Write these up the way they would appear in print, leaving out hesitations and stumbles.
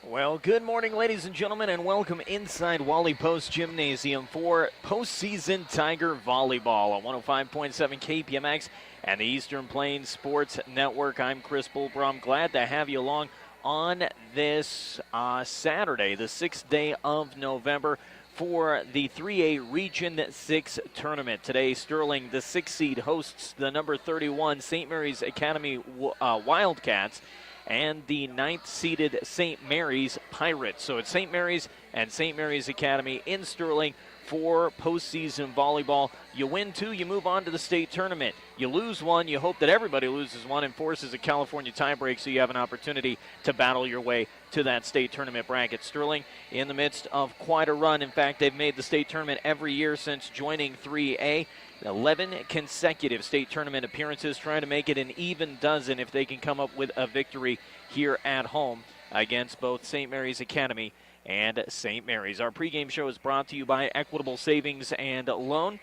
Well, good morning, ladies and gentlemen, and welcome inside Wally Post Gymnasium for postseason Tiger Volleyball on 105.7 KPMX and the Eastern Plains Sports Network. I'm Chris Bulbrom. Glad to have you along on this Saturday, the 6th day of November, for the 3A Region 6 tournament. Today, Sterling, the 6th seed, hosts the number 31 St. Mary's Academy Wildcats and the 9th-seeded St. Mary's Pirates. So it's St. Mary's and St. Mary's Academy in Sterling for postseason volleyball. You win two, you move on to the state tournament. You lose one, you hope that everybody loses one and forces a California tiebreak so you have an opportunity to battle your way to that state tournament bracket. Sterling in the midst of quite a run. In fact, they've made the state tournament every year since joining 3A. 11 consecutive state tournament appearances, trying to make it an even dozen if they can come up with a victory here at home against both St. Mary's Academy and St. Mary's. Our pregame show is brought to you by Equitable Savings and Loan.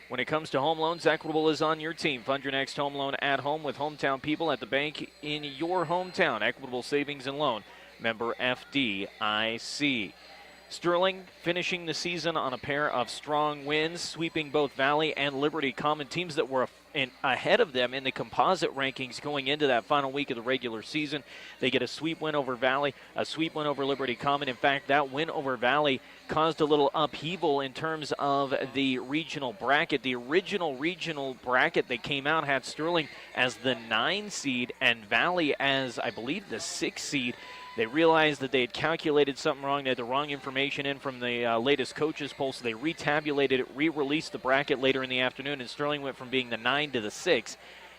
When it comes to home loans, Equitable is on your team. Fund your next home loan at home with hometown people at the bank in your hometown. Equitable Savings and Loan, member FDIC. Sterling finishing the season on a pair of strong wins, sweeping both Valley and Liberty Common, teams that were ahead of them in the composite rankings going into that final week of the regular season. They get a sweep win over Valley, a sweep win over Liberty Common. In fact, that win over Valley caused a little upheaval in terms of the regional bracket. The original regional bracket that came out had Sterling as the 9 seed and Valley as, I believe, the 6 seed. They realized that they had calculated something wrong. They had the wrong information in from the latest coaches poll, so they retabulated it, re-released the bracket later in the afternoon, and Sterling went from being the 9 to the 6.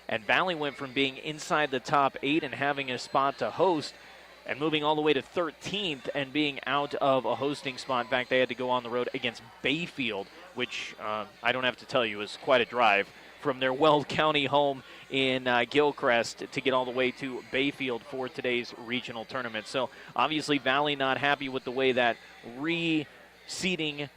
And Valley went from being inside the top 8 and having a spot to host and moving all the way to 13th and being out of a hosting spot. In fact, they had to go on the road against Bayfield, which I don't have to tell you is quite a drive from their Weld County home in Gilcrest to get all the way to Bayfield for today's regional tournament. So obviously Valley not happy with the way that reseeding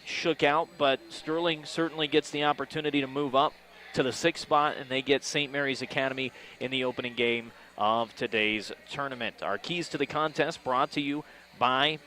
shook out, but Sterling certainly gets the opportunity to move up to the 6th spot, and they get St. Mary's Academy in the opening game of today's tournament. Our keys to the contest brought to you by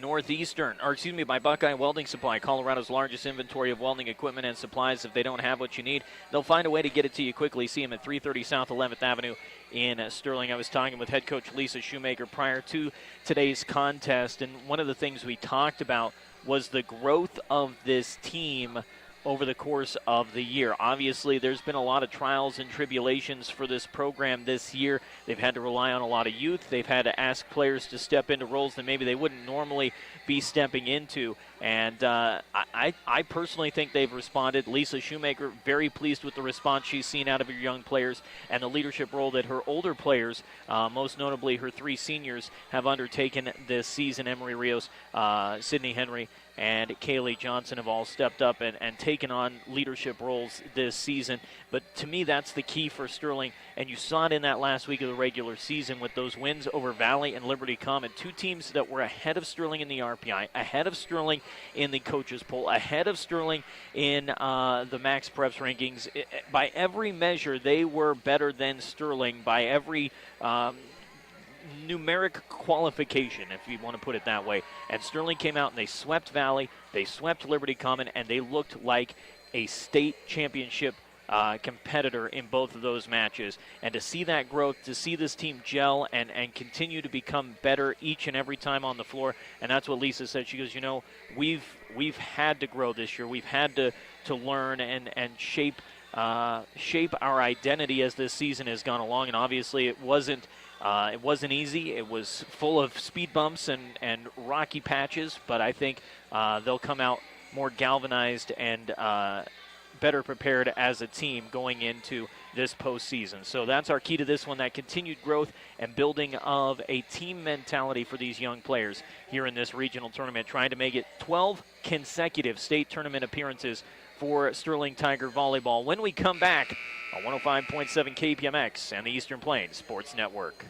by Buckeye Welding Supply, Colorado's largest inventory of welding equipment and supplies. If they don't have what you need, they'll find a way to get it to you quickly. See them at 330 South 11th Avenue in Sterling. I was talking with head coach Lisa Shoemaker prior to today's contest, and one of the things we talked about was the growth of this team over the course of the year. Obviously, there's been a lot of trials and tribulations for this program this year. They've had to rely on a lot of youth. They've had to ask players to step into roles that maybe they wouldn't normally be stepping into. And I personally think they've responded. Lisa Shoemaker, very pleased with the response she's seen out of her young players and the leadership role that her older players, most notably her 3 seniors, have undertaken this season. Emery Rios, Sydney Henry, and Kaylee Johnson have all stepped up and taken on leadership roles this season. But to me, that's the key for Sterling, and you saw it in that last week of the regular season with those wins over Valley and Liberty Common, 2 teams that were ahead of Sterling in the RPI, ahead of Sterling in the coaches poll, ahead of Sterling in the Max Preps rankings. By every measure, they were better than Sterling by every numeric qualification, if you want to put it that way. And Sterling came out and they swept Valley, they swept Liberty Common, and they looked like a state championship competitor in both of those matches. And to see that growth, to see this team gel and continue to become better each and every time on the floor, and that's what Lisa said. She goes, we've had to grow this year. We've had to learn and shape our identity as this season has gone along. And obviously it wasn't easy. It was full of speed bumps and rocky patches, but I think they'll come out more galvanized and better prepared as a team going into this postseason. So that's our key to this one, that continued growth and building of a team mentality for these young players here in this regional tournament, trying to make it 12 consecutive state tournament appearances for Sterling Tiger Volleyball. When we come back on 105.7 KPMX and the Eastern Plains Sports Network.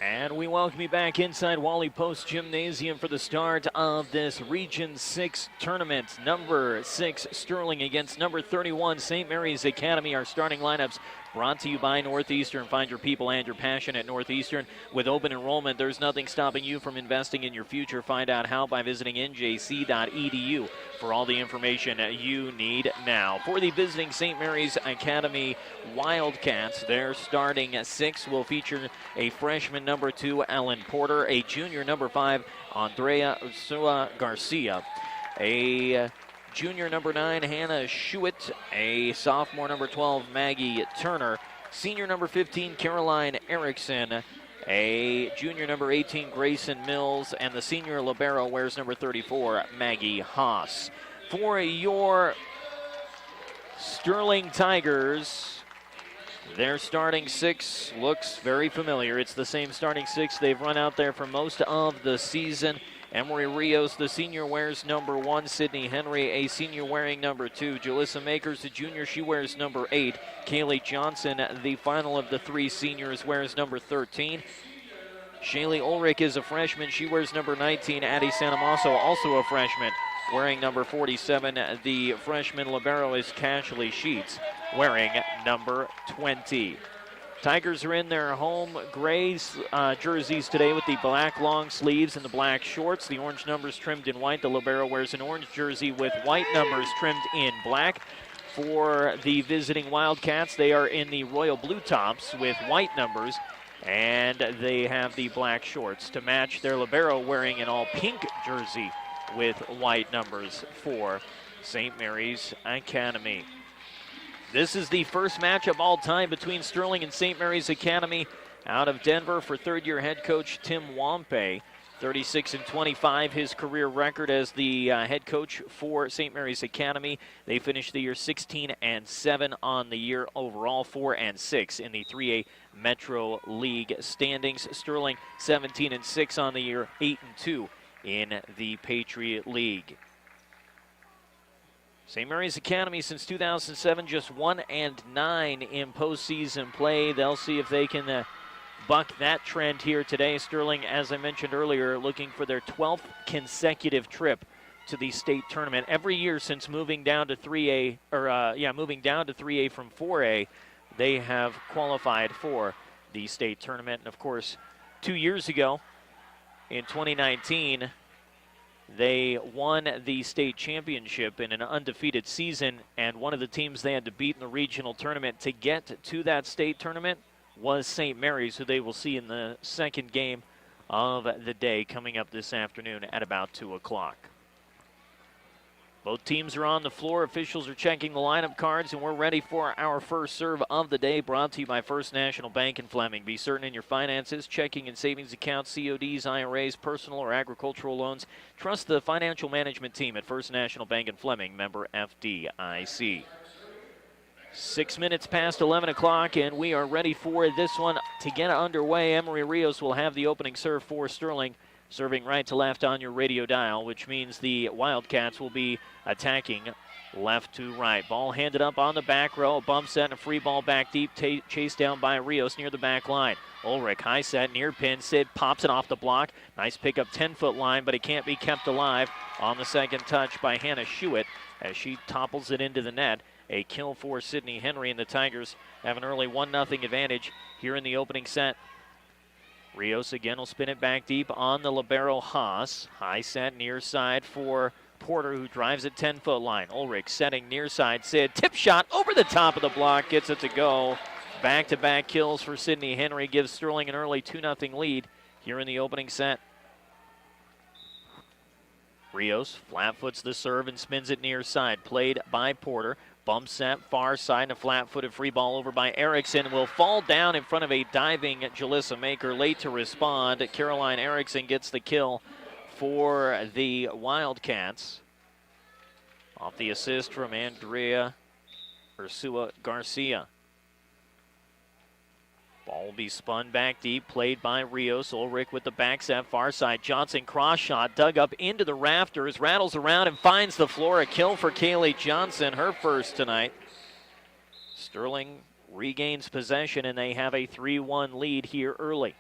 And we welcome you back inside Wally Post Gymnasium for the start of this Region 6 tournament. Number 6 Sterling against number 31 St. Mary's Academy. Our starting lineups brought to you by Northeastern. Find your people and your passion at Northeastern. With open enrollment, there's nothing stopping you from investing in your future. Find out how by visiting njc.edu for all the information you need now. For the visiting St. Mary's Academy Wildcats, their starting 6 will feature a freshman number 2, Ellen Porter, a junior number 5, Andrea Ursula Garcia, a junior number 9, Hannah Schuett, a sophomore number 12, Maggie Turner, senior number 15, Caroline Erickson, a junior number 18, Grayson Mills, and the senior libero wears number 34, Maggie Haas. For your Sterling Tigers, their starting 6 looks very familiar. It's the same starting 6 they've run out there for most of the season. Emery Rios, the senior, wears number 1. Sydney Henry, a senior, wearing number 2. Jalissa Makers, the junior, she wears number 8. Kaylee Johnson, the final of the 3 seniors, wears number 13. Shaylee Ulrich is a freshman. She wears number 19. Addie Santamasso, also a freshman, wearing number 47. The freshman libero is Cashley Sheets, wearing number 20. Tigers are in their home gray jerseys today with the black long sleeves and the black shorts. The orange numbers trimmed in white. The libero wears an orange jersey with white numbers trimmed in black. For the visiting Wildcats, they are in the royal blue tops with white numbers, and they have the black shorts to match their libero, wearing an all pink jersey with white numbers for St. Mary's Academy. This is the first matchup all time between Sterling and St. Mary's Academy out of Denver for third-year head coach Tim Wampe. 36-25, his career record as the head coach for St. Mary's Academy. They finished the year 16-7 on the year overall, 4-6 in the 3A Metro League standings. Sterling 17-6 on the year, 8-2 in the Patriot League. St. Mary's Academy since 2007, just 1-9 in postseason play. They'll see if they can buck that trend here today. Sterling, as I mentioned earlier, looking for their 12th consecutive trip to the state tournament. Every year since moving down to 3A, moving down to 3A from 4A, they have qualified for the state tournament. And of course, 2 years ago, in 2019, they won the state championship in an undefeated season, and one of the teams they had to beat in the regional tournament to get to that state tournament was St. Mary's, who they will see in the second game of the day coming up this afternoon at about 2 o'clock. Both teams are on the floor. Officials are checking the lineup cards, and we're ready for our first serve of the day, brought to you by First National Bank in Fleming. Be certain in your finances, checking and savings accounts, CODs, IRAs, personal or agricultural loans. Trust the financial management team at First National Bank in Fleming, member FDIC. 6 minutes past 11 o'clock, and we are ready for this one to get underway. Emery Rios will have the opening serve for Sterling, serving right to left on your radio dial, which means the Wildcats will be attacking left to right. Ball handed up on the back row, a bump set and a free ball back deep, chased down by Rios near the back line. Ulrich, high set, near pin. Sid pops it off the block. Nice pickup, 10-foot line, but it can't be kept alive on the second touch by Hannah Schuett as she topples it into the net. A kill for Sydney Henry, and the Tigers have an early 1-0 advantage here in the opening set. Rios again will spin it back deep on the libero Haas. High set near side for Porter, who drives at 10-foot line. Ulrich setting near side. Sid, tip shot over the top of the block, gets it to go. Back-to-back kills for Sydney Henry gives Sterling an early 2-0 lead here in the opening set. Rios flat foots the serve and spins it near side. Played by Porter. Bump set far side and a flat-footed free ball over by Erickson. Will fall down in front of a diving Jalissa Maker. Late to respond. Caroline Erickson gets the kill for the Wildcats. Off the assist from Andrea Ursula Garcia. Ball will be spun back deep, played by Rios. Ulrich with the back set, far side. Johnson cross shot, dug up into the rafters, rattles around and finds the floor. A kill for Kaylee Johnson, her first tonight. Sterling regains possession, and they have a 3-1 lead here early.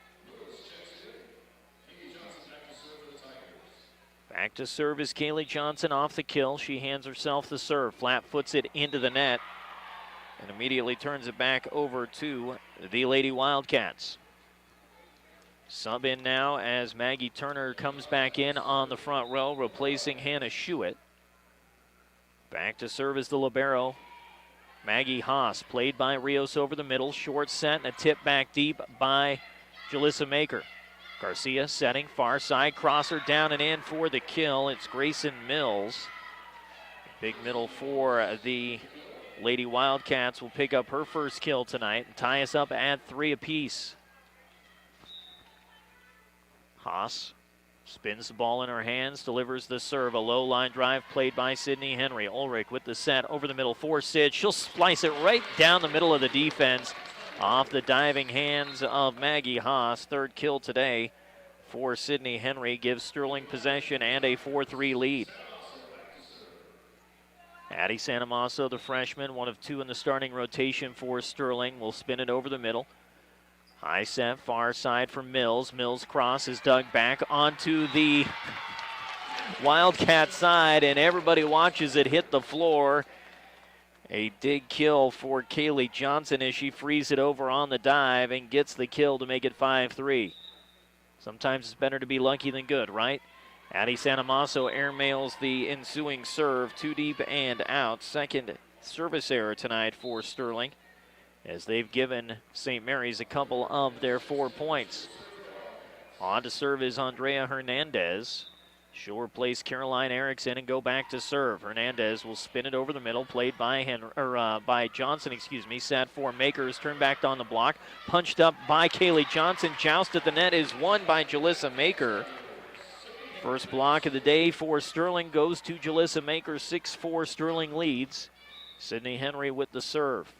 Back to serve is Kaylee Johnson off the kill. She hands herself the serve. Flat foots it into the net and immediately turns it back over to the Lady Wildcats. Sub in now as Maggie Turner comes back in on the front row, replacing Hannah Schuett. Back to serve is the libero, Maggie Haas, played by Rios over the middle. Short set and a tip back deep by Jalissa Maker. Garcia setting, far side, crosser down and in for the kill. It's Grayson Mills. Big middle for the Lady Wildcats will pick up her first kill tonight and tie us up at 3 apiece. Haas spins the ball in her hands, delivers the serve. A low line drive played by Sydney Henry. Ulrich with the set over the middle for Sid. She'll slice it right down the middle of the defense off the diving hands of Maggie Haas. Third kill today for Sydney Henry gives Sterling possession and a 4-3 lead. Addie Sanamaso, the freshman, one of 2 in the starting rotation for Sterling, will spin it over the middle. High set, far side for Mills. Mills cross is dug back onto the Wildcat side, and everybody watches it hit the floor. A dig kill for Kaylee Johnson as she frees it over on the dive and gets the kill to make it 5-3. Sometimes it's better to be lucky than good, right? Addie Sanamaso airmails the ensuing serve, 2 deep and out. Second service error tonight for Sterling, as they've given St. Mary's a couple of their 4 points. On to serve is Andrea Hernandez. She'll replace Caroline Erickson and go back to serve. Hernandez will spin it over the middle, played by Johnson, set for Makers, turned back on the block, punched up by Kaylee Johnson. Joust at the net is won by Jalissa Maker. First block of the day for Sterling goes to Jalissa Maker. 6-4 Sterling leads. Sydney Henry with the serve.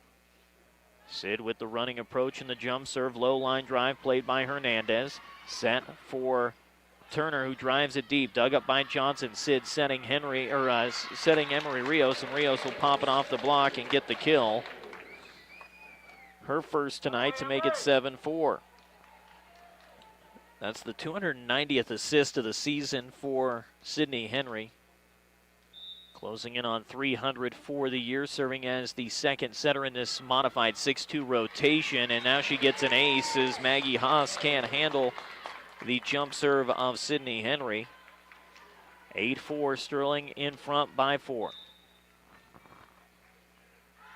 Sid with the running approach and the jump serve. Low line drive played by Hernandez. Set for Turner, who drives it deep. Dug up by Johnson. Sid setting setting Emery Rios, and Rios will pop it off the block and get the kill. Her first tonight to make it 7-4. That's the 290th assist of the season for Sydney Henry. Closing in on 300 for the year, serving as the second setter in this modified 6-2 rotation. And now she gets an ace as Maggie Haas can't handle the jump serve of Sydney Henry. 8-4 Sterling in front by 4.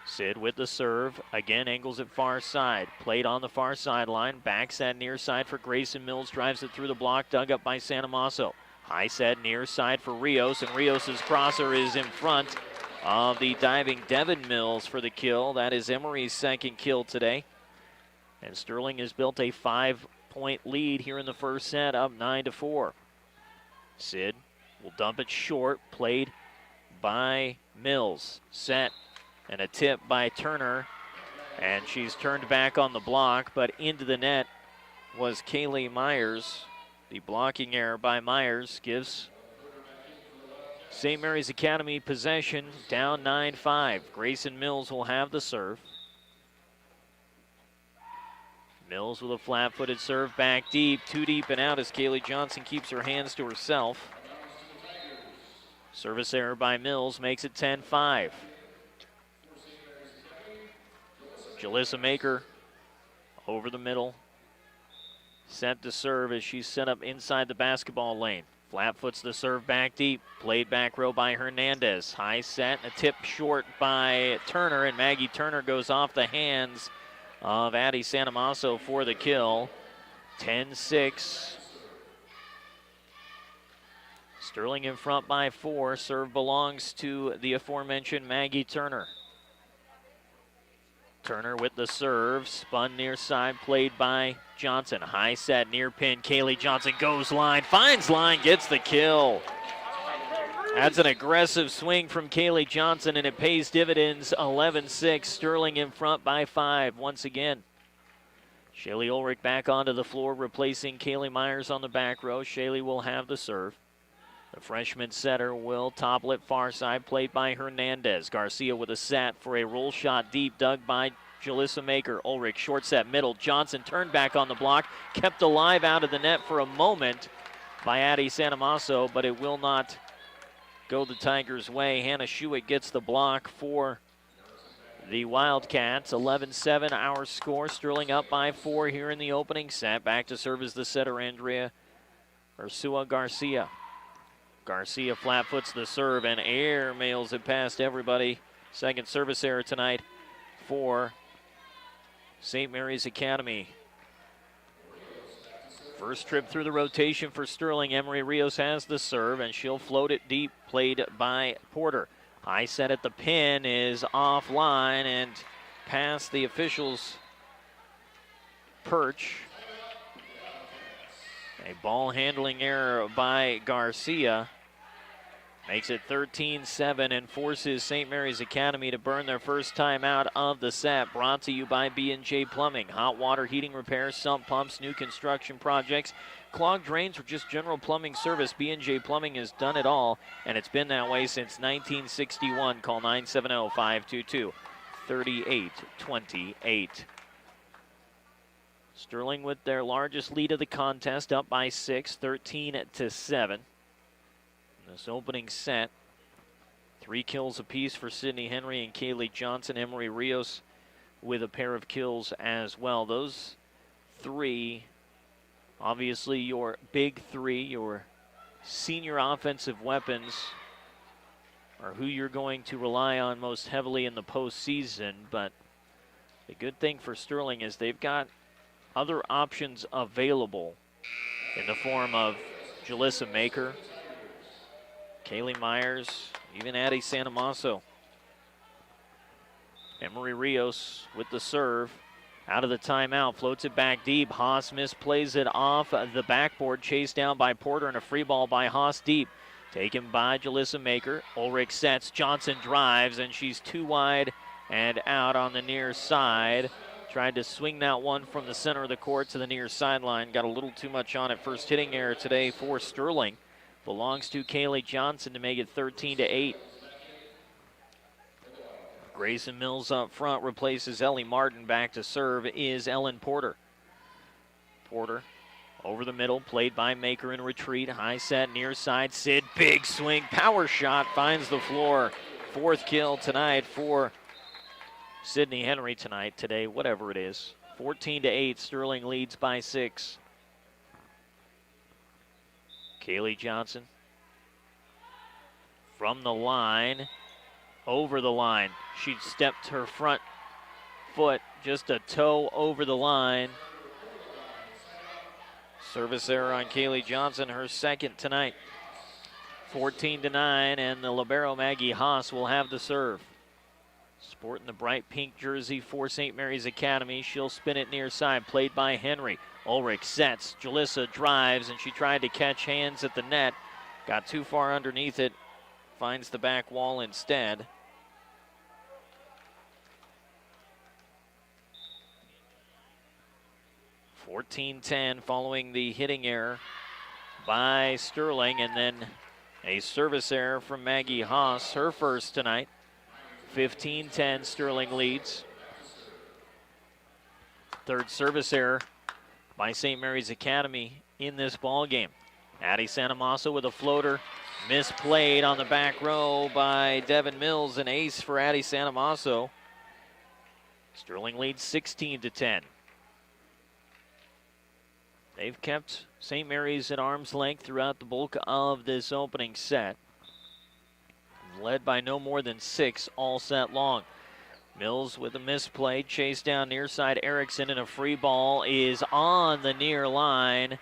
Sid with the serve, again angles it far side. Played on the far sideline, backs that near side for Grayson Mills, drives it through the block, dug up by Sanamaso. High set near side for Rios, and Rios' crosser is in front of the diving Devin Mills for the kill. That is Emery's second kill today. And Sterling has built a 5-point lead here in the first set, up 9-4. Sid will dump it short, played by Mills. Set and a tip by Turner, and she's turned back on the block, but into the net was Kaylee Myers. The blocking error by Myers gives St. Mary's Academy possession, down 9-5. Grayson Mills will have the serve. Mills with a flat-footed serve back deep, 2 deep and out as Kaylee Johnson keeps her hands to herself. Service error by Mills makes it 10-5. Jalissa Maker over the middle. Set to serve as she's set up inside the basketball lane. Flat foots the serve back deep. Played back row by Hernandez. High set and a tip short by Turner, and Maggie Turner goes off the hands of Addie Sanamaso for the kill. 10-6. Sterling in front by 4. Serve belongs to the aforementioned Maggie Turner. Turner with the serve, spun near side, played by Johnson. High set, near pin, Kaylee Johnson goes line, finds line, gets the kill. That's an aggressive swing from Kaylee Johnson, and it pays dividends. 11-6, Sterling in front by 5 once again. Shaylee Ulrich back onto the floor, replacing Kaylee Myers on the back row. Shaylee will have the serve. The freshman setter will topple it far side, played by Hernandez. Garcia with a set for a roll shot deep, dug by Jalissa Maker. Ulrich short set middle. Johnson turned back on the block, kept alive out of the net for a moment, by Addie Sanamaso, but it will not go the Tigers' way. Hannah Schuitt gets the block for the Wildcats. 11-7 our score. Sterling up by 4 here in the opening set. Back to serve as the setter, Andrea Ursua Garcia. Garcia flat foots the serve and air mails it past everybody. Second service error tonight for St. Mary's Academy. First trip through the rotation for Sterling. Emery Rios has the serve, and she'll float it deep, played by Porter. High set at the pin is offline and past the officials' perch. A ball handling error by Garcia makes it 13-7 and forces St. Mary's Academy to burn their first time out of the set. Brought to you by B&J Plumbing. Hot water heating repairs, sump pumps, new construction projects, clogged drains, or just general plumbing service. B&J Plumbing has done it all, and it's been that way since 1961. Call 970-522-3828. Sterling with their largest lead of the contest, up by 6, 13-7. This opening set, 3 kills apiece for Sydney Henry and Kaylee Johnson. Emery Rios with a pair of kills as well. Those 3, obviously your big 3, your senior offensive weapons, are who you're going to rely on most heavily in the postseason. But the good thing for Sterling is they've got other options available in the form of Jalissa Maker, Kaylee Myers, even Addie Sanamaso. Emery Rios with the serve. Out of the timeout, floats it back deep. Haas misplays it off the backboard, chased down by Porter, and a free ball by Haas deep. Taken by Jalissa Maker. Ulrich sets, Johnson drives, and she's too wide and out on the near side. Tried to swing that one from the center of the court to the near sideline. Got a little too much on it. First hitting error today for Sterling. Belongs to Kaylee Johnson to make it 13-8. Grayson Mills up front replaces Ellie Martin. Back to serve is Ellen Porter. Porter over the middle, played by Maker in retreat. High set, near side, Sid, big swing, power shot, finds the floor. 4th kill tonight for Sydney Henry today, whatever it is. 14-8, Sterling leads by 6. Kaylee Johnson from the line, over the line. She stepped her front foot just a toe over the line. Service error on Kaylee Johnson, her second tonight. 14-9, and the libero Maggie Haas will have the serve. Sporting the bright pink jersey for St. Mary's Academy. She'll spin it near side, played by Henry. Ulrich sets, Jalissa drives, and she tried to catch hands at the net. Got too far underneath it, finds the back wall instead. (14-10) following the hitting error by Sterling, and then a service error from Maggie Haas, her first tonight. 15-10, Sterling leads. Third service error by St. Mary's Academy in this ball game. Addie Sanamaso with a floater, misplayed on the back row by Devin Mills. An ace for Addie Sanamaso. Sterling leads 16-10. They've kept St. Mary's at arm's length throughout the bulk of this opening set. Led by no more than 6 all set long. Mills with a misplay, chased down near side Erickson, and a free ball is on the near line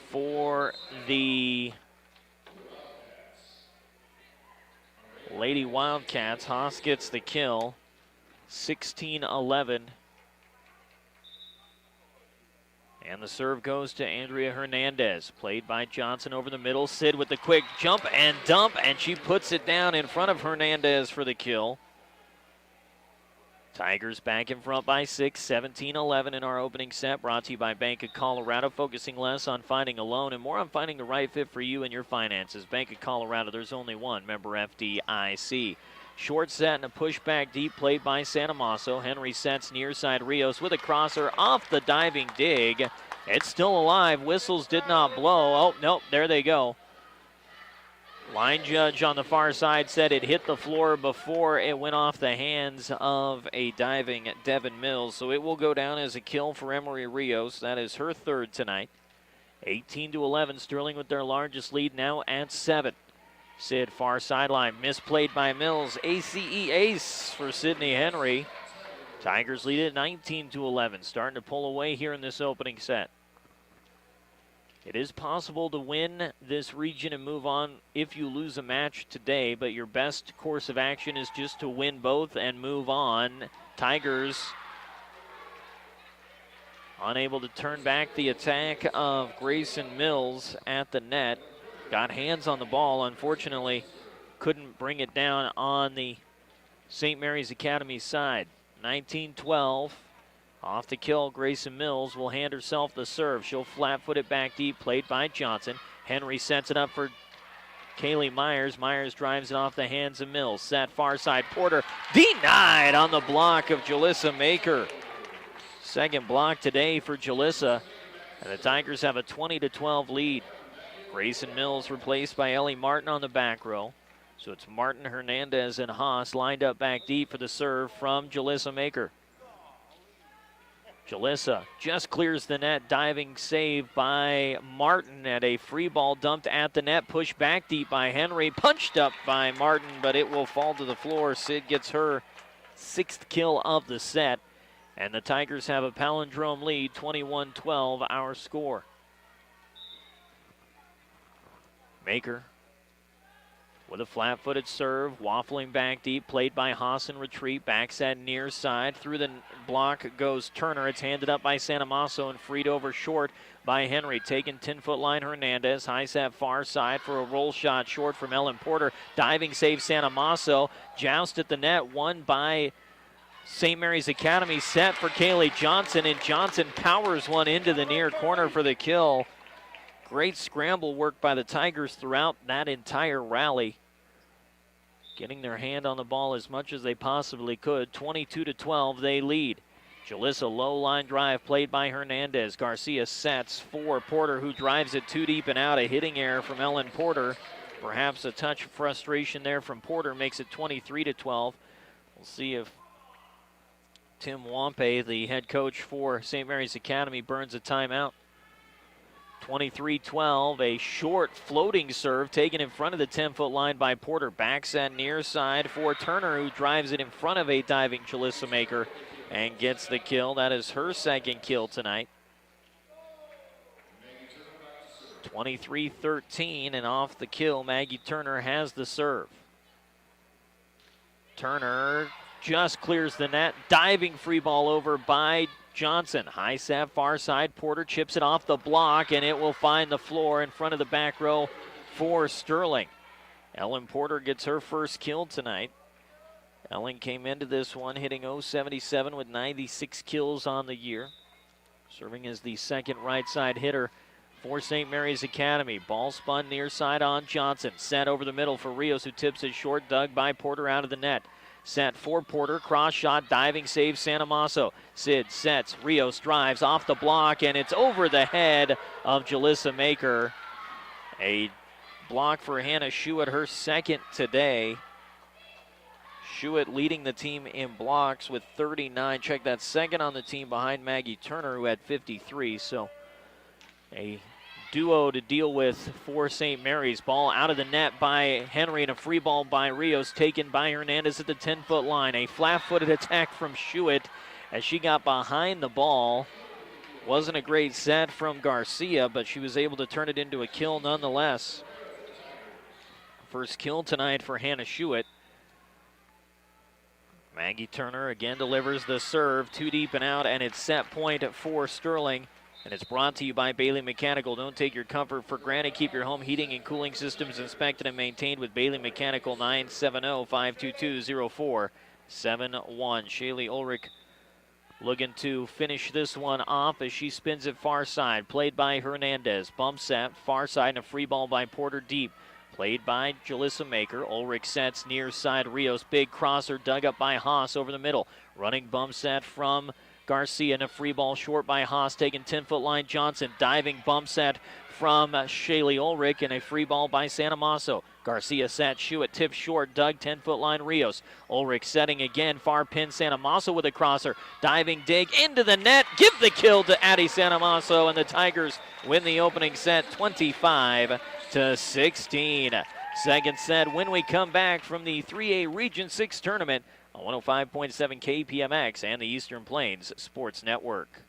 for the Lady Wildcats. Haas gets the kill, 16-11. And the serve goes to Andrea Hernandez, played by Johnson over the middle. Sid with the quick jump and dump, and she puts it down in front of Hernandez for the kill. Tigers back in front by 6, 17-11 in our opening set. Brought to you by Bank of Colorado, focusing less on finding a loan and more on finding the right fit for you and your finances. Bank of Colorado, there's only one. Member FDIC. Short set and a pushback deep, played by Sanamaso. Henry sets near side Rios with a crosser off the diving dig. It's still alive. Whistles did not blow. Oh, nope, there they go. Line judge on the far side said it hit the floor before it went off the hands of a diving Devin Mills. So it will go down as a kill for Emery Rios. That is her third tonight. 18-11, Sterling with their largest lead now at 7. Sid far sideline, misplayed by Mills. ACE ace for Sydney Henry. Tigers lead at 19-11, starting to pull away here in this opening set. It is possible to win this region and move on if you lose a match today, but your best course of action is just to win both and move on. Tigers unable to turn back the attack of Grayson Mills at the net. Got hands on the ball, unfortunately couldn't bring it down on the St. Mary's Academy side. 19-12. Off the kill, Grayson Mills will hand herself the serve. She'll flat-foot it back deep, played by Johnson. Henry sets it up for Kaylee Myers. Myers drives it off the hands of Mills. Set far side, Porter denied on the block of Jalissa Maker. Second block today for Jalissa, and the Tigers have a 20-12 lead. Grayson Mills replaced by Ellie Martin on the back row. So it's Martin, Hernandez, and Haas lined up back deep for the serve from Jalissa Maker. Jalissa just clears the net, diving save by Martin at a free ball dumped at the net, pushed back deep by Henry, punched up by Martin, but it will fall to the floor. Sid gets her 6th kill of the set, and the Tigers have a palindrome lead, 21-12 our score. Maker with a flat-footed serve, waffling back deep, played by Haas in retreat, backs that near side. Through the block goes Turner. It's handed up by Sanamaso and freed over short by Henry. Taking 10-foot line Hernandez, high set far side for a roll shot short from Ellen Porter. Diving save Sanamaso, joust at the net, won by St. Mary's Academy, set for Kaylee Johnson, and Johnson powers one into the near corner for the kill. Great scramble work by the Tigers throughout that entire rally, getting their hand on the ball as much as they possibly could. 22-12, they lead. Jalissa low line drive played by Hernandez. Garcia sets for Porter, who drives it too deep and out. A hitting error from Ellen Porter. Perhaps a touch of frustration there from Porter makes it 23-12. We'll see if Tim Wampe, the head coach for St. Mary's Academy, burns a timeout. 23-12, a short floating serve taken in front of the 10-foot line by Porter. Backs that near side for Turner, who drives it in front of a diving Jalissa Maker and gets the kill. That is her second kill tonight. 23-13, and off the kill, Maggie Turner has the serve. Turner just clears the net, diving free ball over by Johnson. High set far side, Porter chips it off the block, and it will find the floor in front of the back row for Sterling. Ellen Porter gets her first kill tonight. Ellen came into this one hitting .077 with 96 kills on the year, serving as the second right side hitter for St. Mary's Academy. Ball spun near side on Johnson. Set over the middle for Rios, who tips it short, dug by Porter out of the net. Set for Porter, cross shot, diving save Sanamaso. Sid sets, Rios drives off the block, and it's over the head of Jalissa Maker. A block for Hannah Schuett, her second today. Schuett leading the team in blocks with 39. Check that, second on the team behind Maggie Turner, who had 53. So a duo to deal with for St. Mary's. Ball out of the net by Henry, and a free ball by Rios taken by Hernandez at the 10-foot line. A flat-footed attack from Schuett as she got behind the ball. Wasn't a great set from Garcia, but she was able to turn it into a kill nonetheless. First kill tonight for Hannah Schuett. Maggie Turner again delivers the serve, too deep and out, and it's set point for Sterling. And it's brought to you by Bailey Mechanical. Don't take your comfort for granted. Keep your home heating and cooling systems inspected and maintained with Bailey Mechanical. 970-522-0471. Shaylee Ulrich looking to finish this one off as she spins it far side. Played by Hernandez. Bump set far side, and a free ball by Porter deep. Played by Jalissa Maker. Ulrich sets near side Rios. Big crosser dug up by Haas over the middle. Running bump set from Garcia, and a free ball short by Haas, taking 10-foot line. Johnson, diving bump set from Shaylee Ulrich, and a free ball by Santa Maso. Garcia set, Schuett tips short, dug 10-foot line. Rios. Ulrich setting again, far pin. Santa Maso with a crosser, diving dig into the net, give the kill to Addie Santa Maso, and the Tigers win the opening set 25-16. Second set when we come back from the 3A Region 6 tournament on 105.7 KPMX and the Eastern Plains Sports Network.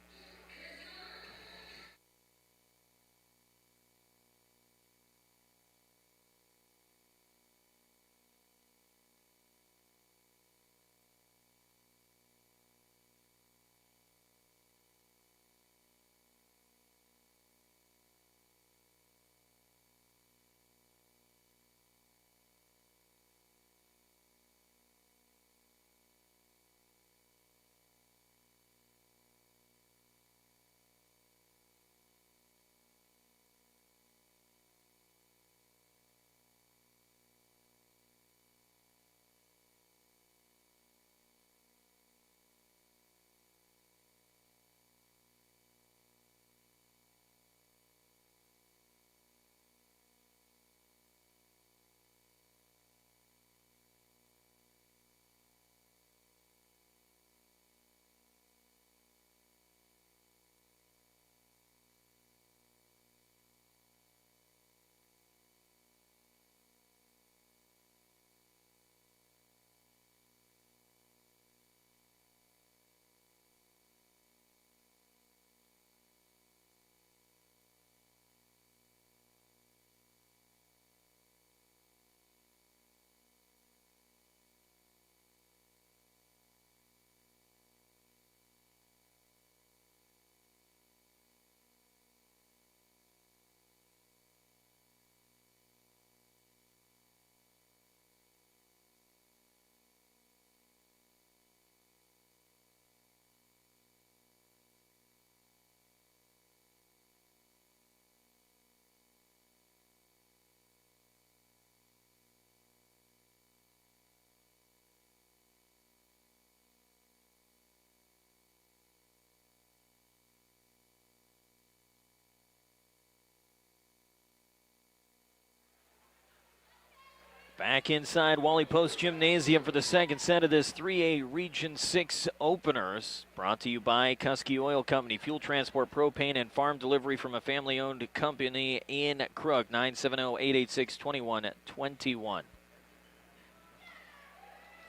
Back inside Wally Post Gymnasium for the second set of this 3A Region 6 openers. Brought to you by Kusky Oil Company. Fuel transport, propane, and farm delivery from a family-owned company in Krug. 970-886-2121.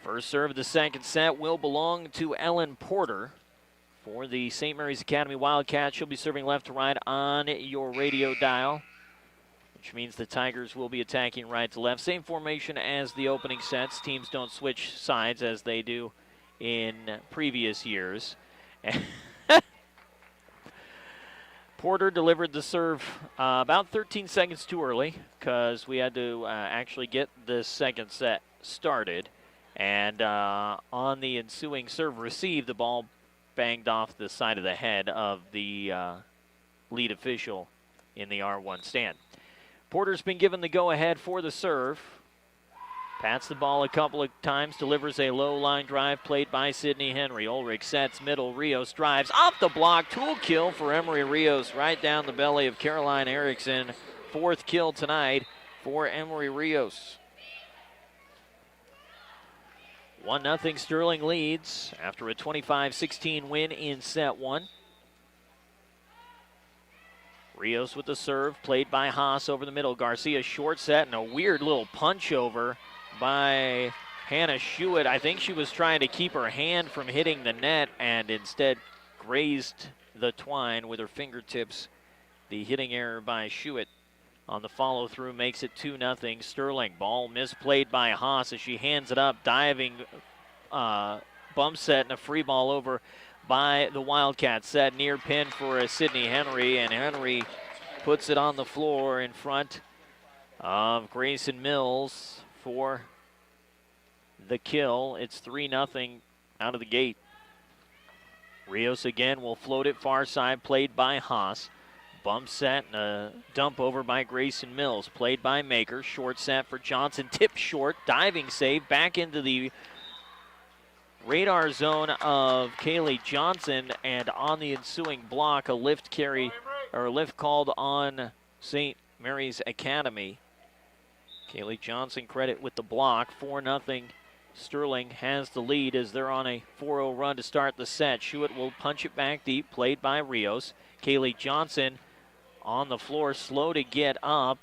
First serve of the second set will belong to Ellen Porter. For the St. Mary's Academy Wildcats, she'll be serving left to right on your radio dial, which means the Tigers will be attacking right to left. Same formation as the opening sets. Teams don't switch sides as they do in previous years. Porter delivered the serve about 13 seconds too early because we had to actually get the second set started. And on the ensuing serve receive, the ball banged off the side of the head of the lead official in the R1 stand. Porter's been given the go-ahead for the serve. Pats the ball a couple of times, delivers a low line drive played by Sydney Henry. Ulrich sets middle, Rios drives off the block. Tool kill for Emery Rios right down the belly of Caroline Erickson. Fourth kill tonight for Emery Rios. 1-0 Sterling leads after a 25-16 win in set one. Rios with the serve, played by Haas over the middle. Garcia short set and a weird little punch over by Hannah Schuett. I think she was trying to keep her hand from hitting the net and instead grazed the twine with her fingertips. The hitting error by Schuett on the follow-through makes it 2-0 Sterling. Ball misplayed by Haas as she hands it up, diving bump set and a free ball over by the Wildcats. Set near pin for Sydney Henry, and Henry puts it on the floor in front of Grayson Mills for the kill. It's 3-0 out of the gate. Rios again will float it far side, played by Haas. Bump set and a dump over by Grayson Mills, played by Maker. Short set for Johnson, tip short, diving save, back into the radar zone of Kaylee Johnson, and on the ensuing block, a lift called on St. Mary's Academy. Kaylee Johnson credit with the block. 4-0. Sterling has the lead as they're on a 4-0 run to start the set. Schuett will punch it back deep, played by Rios. Kaylee Johnson on the floor, slow to get up.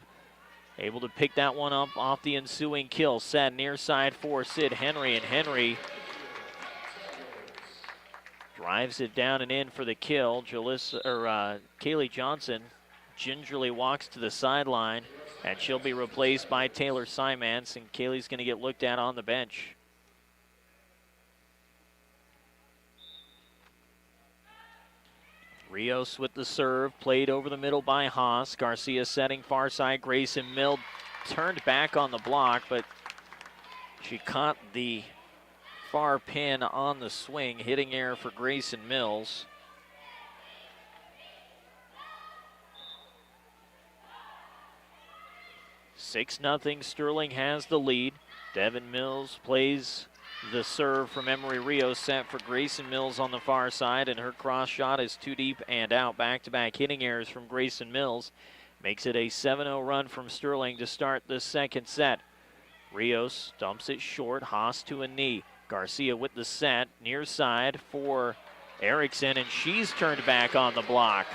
Able to pick that one up off the ensuing kill. Set near side for Sid Henry, and Henry drives it down and in for the kill. Kaylee Johnson gingerly walks to the sideline, and she'll be replaced by Taylor Simance, and Kaylee's going to get looked at on the bench. Rios with the serve, played over the middle by Haas. Garcia setting far side. Grayson Mill turned back on the block, but she caught the far pin on the swing. Hitting error for Grayson Mills. Six 0. Sterling has the lead. Devin Mills plays the serve from Emery Rios, set for Grayson Mills on the far side, and her cross shot is too deep and out. Back-to-back hitting errors from Grayson Mills. Makes it a 7-0 run from Sterling to start the second set. Rios dumps it short. Haas to a knee. Garcia with the set. Near side for Erickson, and she's turned back on the block.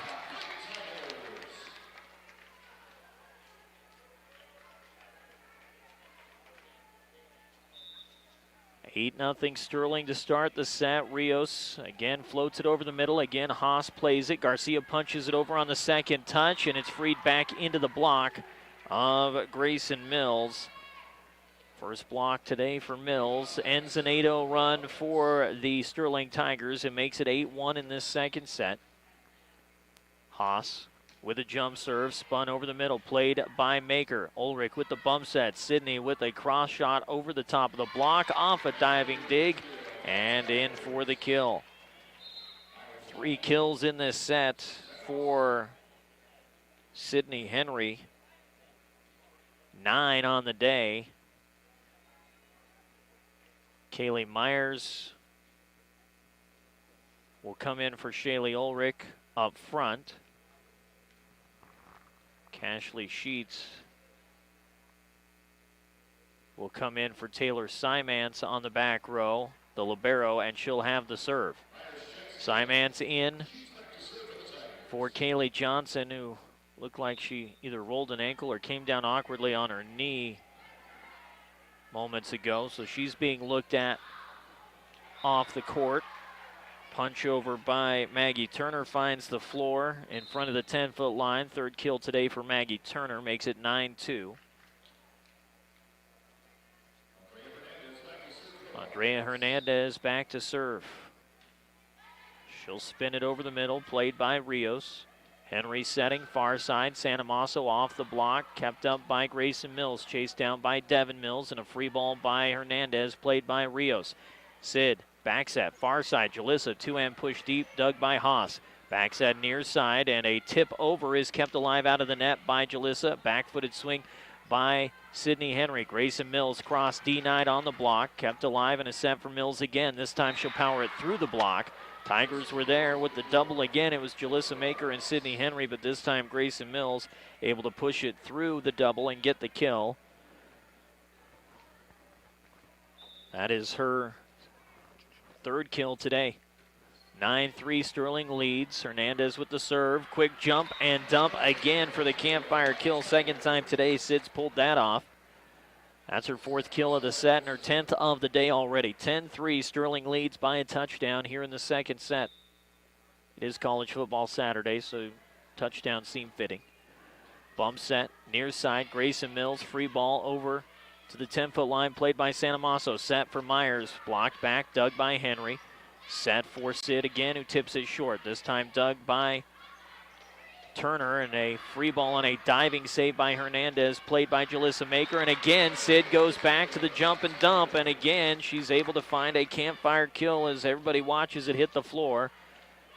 8-0 Sterling to start the set. Rios again floats it over the middle. Again, Haas plays it. Garcia punches it over on the second touch, and it's freed back into the block of Grayson Mills. First block today for Mills. Ends an 8-0 run for the Sterling Tigers and makes it 8-1 in this second set. Haas with a jump serve, spun over the middle, played by Maker. Ulrich with the bump set. Sydney with a cross shot over the top of the block, off a diving dig, and in for the kill. 3 kills in this set for Sydney Henry. 9 on the day. Kaylee Myers will come in for Shaylee Ulrich up front. Ashley Sheets will come in for Taylor Simance on the back row, the libero, and she'll have the serve. Simance in for Kaylee Johnson, who looked like she either rolled an ankle or came down awkwardly on her knee moments ago, so she's being looked at off the court. Punch over by Maggie Turner finds the floor in front of the 10-foot line. Third kill today for Maggie Turner, makes it 9-2. Andrea Hernandez back to serve. She'll spin it over the middle, played by Rios. Henry setting, far side. Sanamaso off the block, kept up by Grayson Mills, chased down by Devin Mills, and a free ball by Hernandez, played by Rios. Sid back set, far side. Jalissa, 2-hand push deep, dug by Haas. Back set near side, and a tip over is kept alive out of the net by Jalissa. Back-footed swing by Sydney Henry. Grayson Mills cross denied on the block, kept alive, and a set for Mills again. This time she'll power it through the block. Tigers were there with the double again. It was Jalissa Maker and Sydney Henry, but this time Grayson Mills able to push it through the double and get the kill. That is her third kill today. 9-3 Sterling leads. Hernandez with the serve. Quick jump and dump again for the campfire kill. Second time today, Sid's pulled that off. That's her fourth kill of the set and her 10th of the day already. 10-3 Sterling leads by a touchdown here in the second set. It is college football Saturday, so touchdown seemed fitting. Bump set, near side. Grayson Mills, free ball over to the 10-foot line, played by Sanamaso. Set for Myers, blocked back, dug by Henry. Set for Sid again, who tips it short. This time dug by Turner, and a free ball on a diving save by Hernandez, played by Jalissa Maker. And again, Sid goes back to the jump and dump, and again, she's able to find a campfire kill as everybody watches it hit the floor.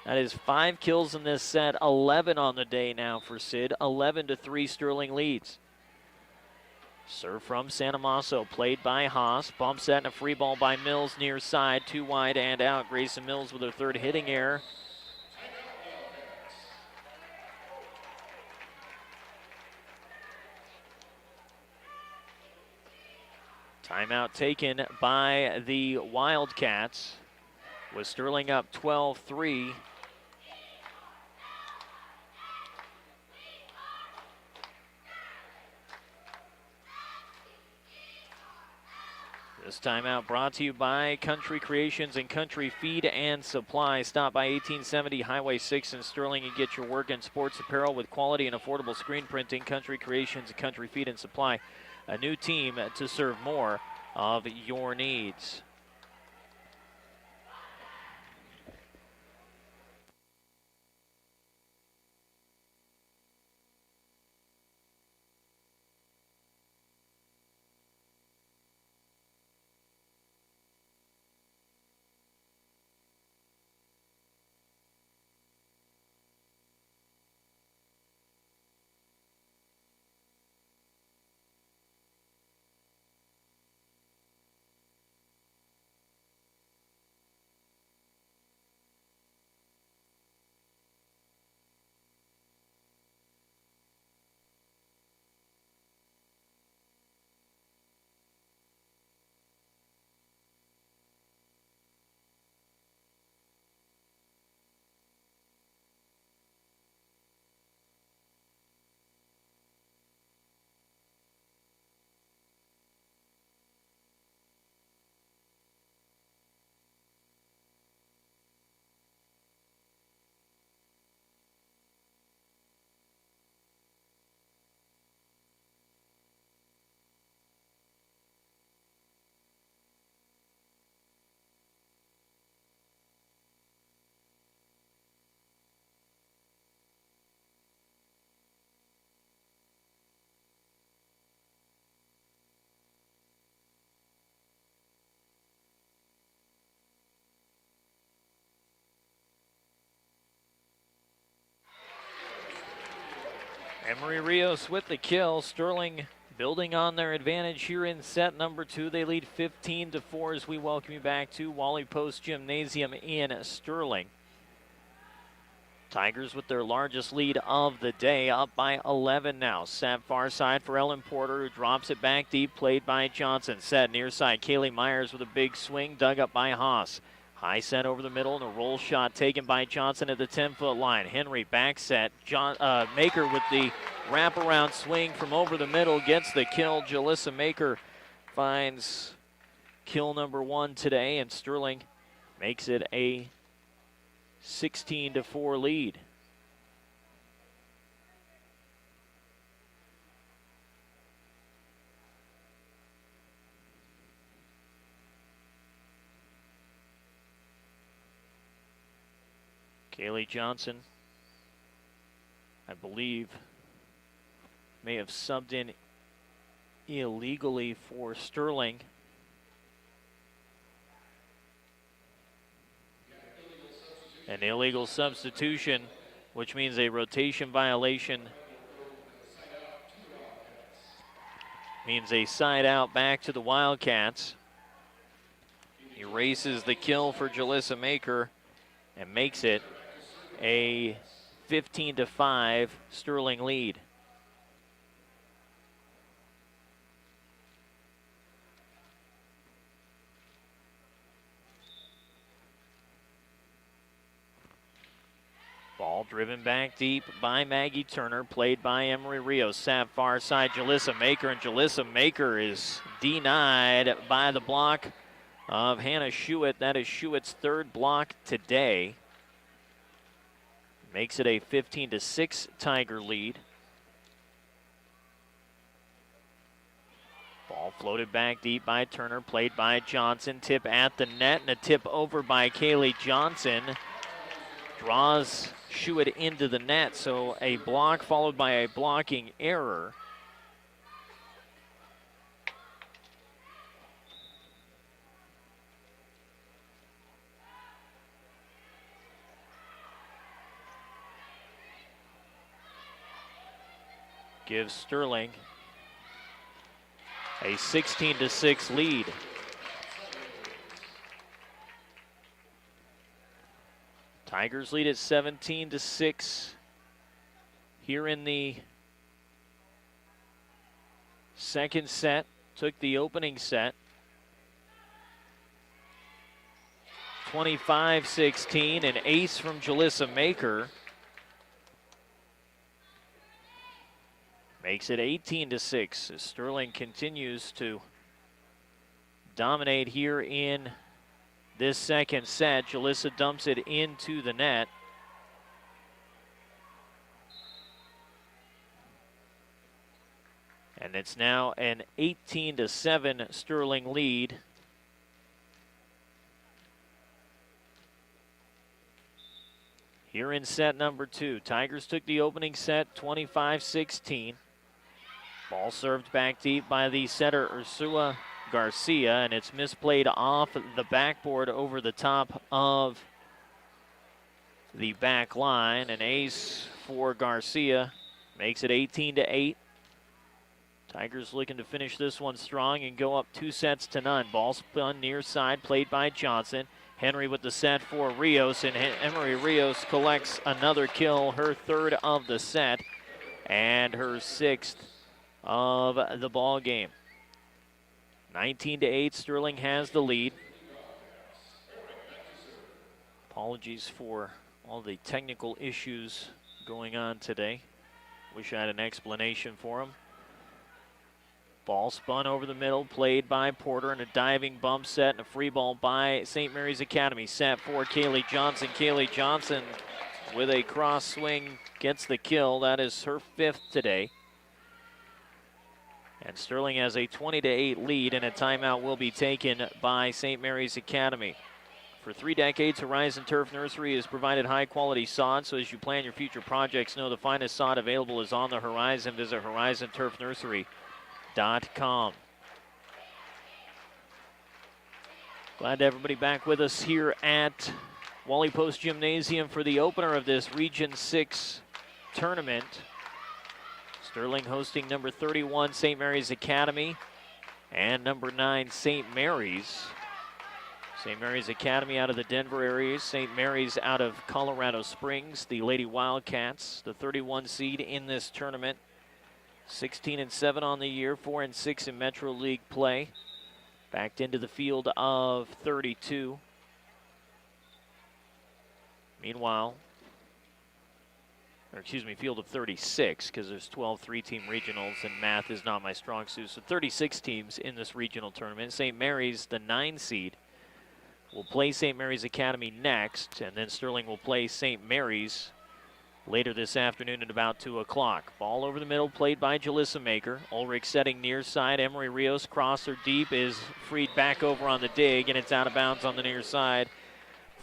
That is 5 kills in this set, 11 on the day now for Sid. 11-3 Sterling leads. Serve from Sanamaso, played by Haas. Bump set and a free ball by Mills near side. Too wide and out. Grayson Mills with her third hitting error. Timeout taken by the Wildcats, with Sterling up 12-3. This timeout brought to you by Country Creations and Country Feed and Supply. Stop by 1870 Highway 6 in Sterling and get your work and sports apparel with quality and affordable screen printing. Country Creations and Country Feed and Supply, a new team to serve more of your needs. Emery Rios with the kill. Sterling building on their advantage here in set number 2. They lead 15-4 as we welcome you back to Wally Post Gymnasium in Sterling. Tigers with their largest lead of the day, up by 11 now. Set far side for Ellen Porter, who drops it back deep, played by Johnson. Set near side, Kaylee Myers with a big swing, dug up by Haas. High set over the middle and a roll shot taken by Johnson at the 10-foot line. Henry back set. Maker with the wraparound swing from over the middle gets the kill. Jalissa Maker finds kill number 1 today, and Sterling makes it a 16-4 lead. Kaylee Johnson, I believe, may have subbed in illegally for Sterling. An illegal substitution, which means a rotation violation. Means a side out back to the Wildcats. Erases the kill for Jalissa Maker and makes it a 15-5 Sterling lead. Ball driven back deep by Maggie Turner, played by Emery Rios. Sat far side, Jalissa Maker, and Jalissa Maker is denied by the block of Hannah Schuett. That is Schuett's third block today. Makes it a 15-6 Tiger lead. Ball floated back deep by Turner, played by Johnson. Tip at the net, and a tip over by Kaylee Johnson. Draws Schuett into the net, so a block followed by a blocking error. Gives Sterling A 16-6 lead. Tigers lead at 17-6 here in the second set. Took the opening set. 25-16, an ace from Jalissa Maker. Makes it 18-6 as Sterling continues to dominate here in this second set. Jalissa dumps it into the net. And it's now an 18-7 Sterling lead. Here in set number 2, Tigers took the opening set 25-16. Ball served back deep by the setter Ursula Garcia, and it's misplayed off the backboard over the top of the back line. An ace for Garcia makes it 18-8. Tigers looking to finish this one strong and go up 2-0. Ball spun near side, played by Johnson. Henry with the set for Rios, and Emery Rios collects another kill, her third of the set, and her sixth of the ball game. 19-8, Sterling has the lead. Apologies for all the technical issues going on today. Wish I had an explanation for them. Ball spun over the middle, played by Porter, and a diving bump set and a free ball by St. Mary's Academy. Set for Kaylee Johnson. Kaylee Johnson with a cross swing gets the kill. That is her fifth today. And Sterling has a 20-8 lead, and a timeout will be taken by St. Mary's Academy. For 3 decades, Horizon Turf Nursery has provided high-quality sod, so as you plan your future projects, know the finest sod available is on the horizon. Visit HorizonTurfNursery.com. Glad to have everybody back with us here at Wally Post Gymnasium for the opener of this Region 6 tournament. Sterling hosting number 31 St. Mary's Academy and number 9 St. Mary's. St. Mary's Academy out of the Denver area, St. Mary's out of Colorado Springs. The Lady Wildcats, the 31 seed in this tournament. 16-7 on the year, 4-6 in Metro League play. Backed into the field of 32. Meanwhile, field of 36, because there's 12 three-team regionals, and math is not my strong suit. So 36 teams in this regional tournament. St. Mary's, the 9 seed, will play St. Mary's Academy next, and then Sterling will play St. Mary's later this afternoon at about 2 o'clock. Ball over the middle, played by Jalissa Maker. Ulrich setting near side. Emery Rios, crosser deep, is freed back over on the dig, and it's out of bounds on the near side.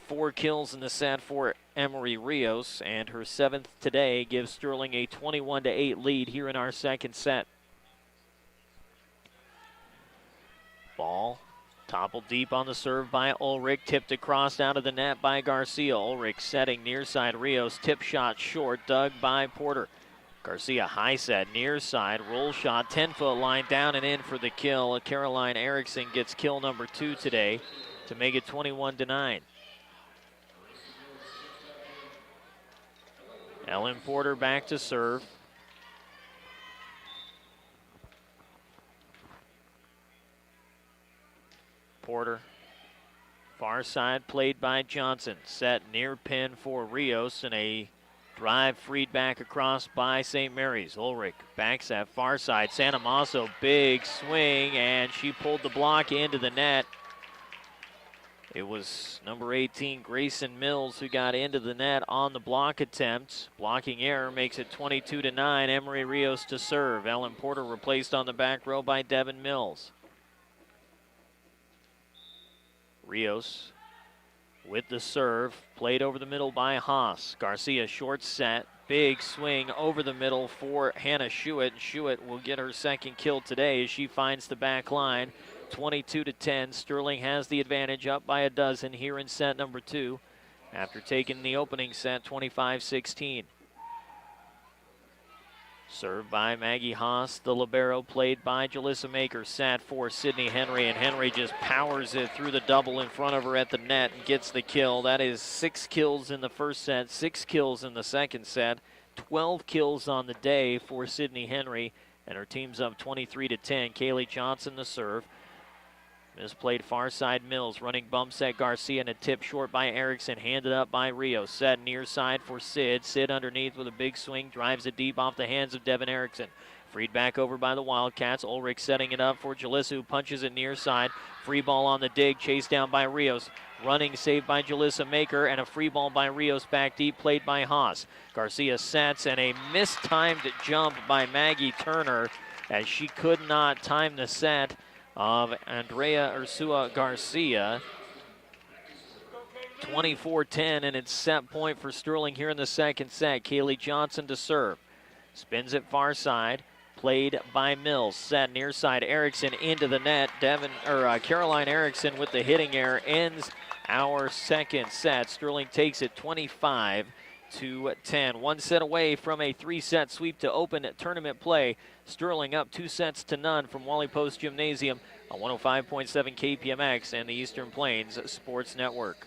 4 kills in the set for Emery Rios, and her 7th today gives Sterling a 21-8 lead here in our second set. Ball toppled deep on the serve by Ulrich, tipped across out of the net by Garcia. Ulrich setting near side. Rios, tip shot short, dug by Porter. Garcia high set, near side, roll shot, 10-foot line, down and in for the kill. Caroline Erickson gets kill number 2 today to make it 21-9. Ellen Porter back to serve. Porter, far side, played by Johnson. Set near pin for Rios, and a drive freed back across by St. Mary's. Ulrich backs that far side. Santamasso, big swing, and she pulled the block into the net. It was number 18, Grayson Mills, who got into the net on the block attempt. Blocking error makes it 22-9. Emery Rios to serve. Ellen Porter replaced on the back row by Devin Mills. Rios with the serve, played over the middle by Haas. Garcia short set, big swing over the middle for Hannah Schuett. And Schuett will get her second kill today as she finds the back line. 22-10. Sterling has the advantage, up by a dozen here in set number 2 after taking the opening set 25-16. Served by Maggie Haas, the libero, played by Jalissa Maker, sat for Sydney Henry, and Henry just powers it through the double in front of her at the net and gets the kill. That is 6 kills in the first set, 6 kills in the second set, 12 kills on the day for Sydney Henry, and her team's up 23-10. Kaylee Johnson the serve. Misplayed far side Mills, running bumps at Garcia and a tip short by Erickson, handed up by Rios. Set near side for Sid. Sid underneath with a big swing, drives it deep off the hands of Devin Erickson. Freed back over by the Wildcats. Ulrich setting it up for Jalissa, who punches it near side. Free ball on the dig, chased down by Rios. Running saved by Jalissa Maker, and a free ball by Rios back deep, played by Haas. Garcia sets, and a mistimed jump by Maggie Turner as she could not time the set of Andrea Ursua Garcia. 24-10, and it's set point for Sterling here in the second set. Kaylee Johnson to serve. Spins it far side, played by Mills. Set near side, Erickson into the net. Caroline Erickson with the hitting error ends our second set. Sterling takes it 25-10. 1 set away from a 3-set sweep to open tournament play. Sterling up 2-0 from Wally Post Gymnasium on 105.7 KPMX and the Eastern Plains Sports Network.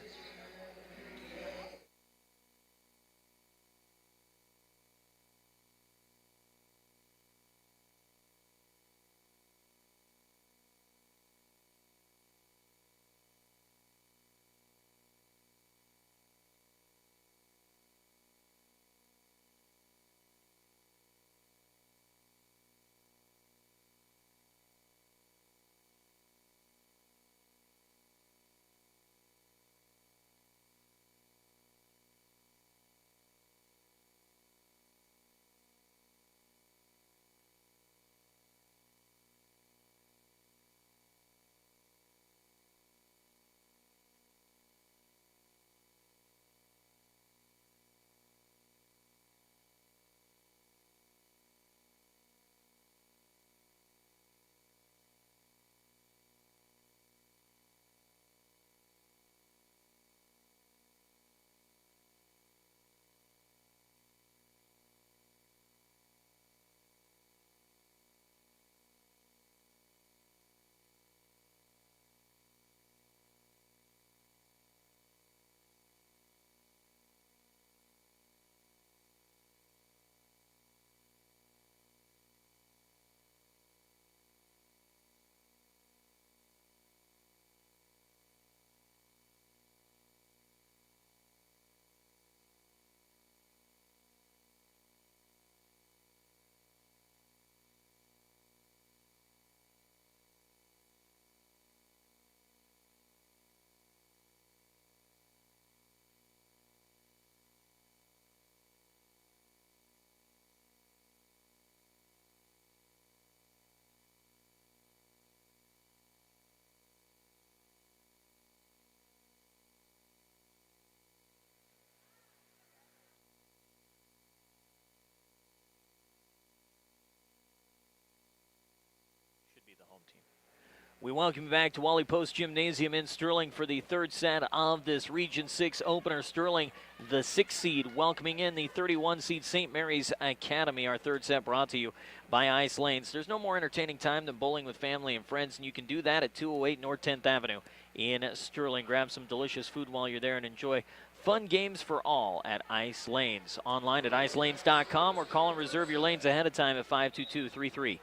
We welcome you back to Wally Post Gymnasium in Sterling for the third set of this Region 6 opener. Sterling, the 6th seed, welcoming in the 31 seed St. Mary's Academy. Our third set brought to you by Ice Lanes. There's no more entertaining time than bowling with family and friends, and you can do that at 208 North 10th Avenue in Sterling. Grab some delicious food while you're there and enjoy fun games for all at Ice Lanes. Online at icelanes.com or call and reserve your lanes ahead of time at 522-3331.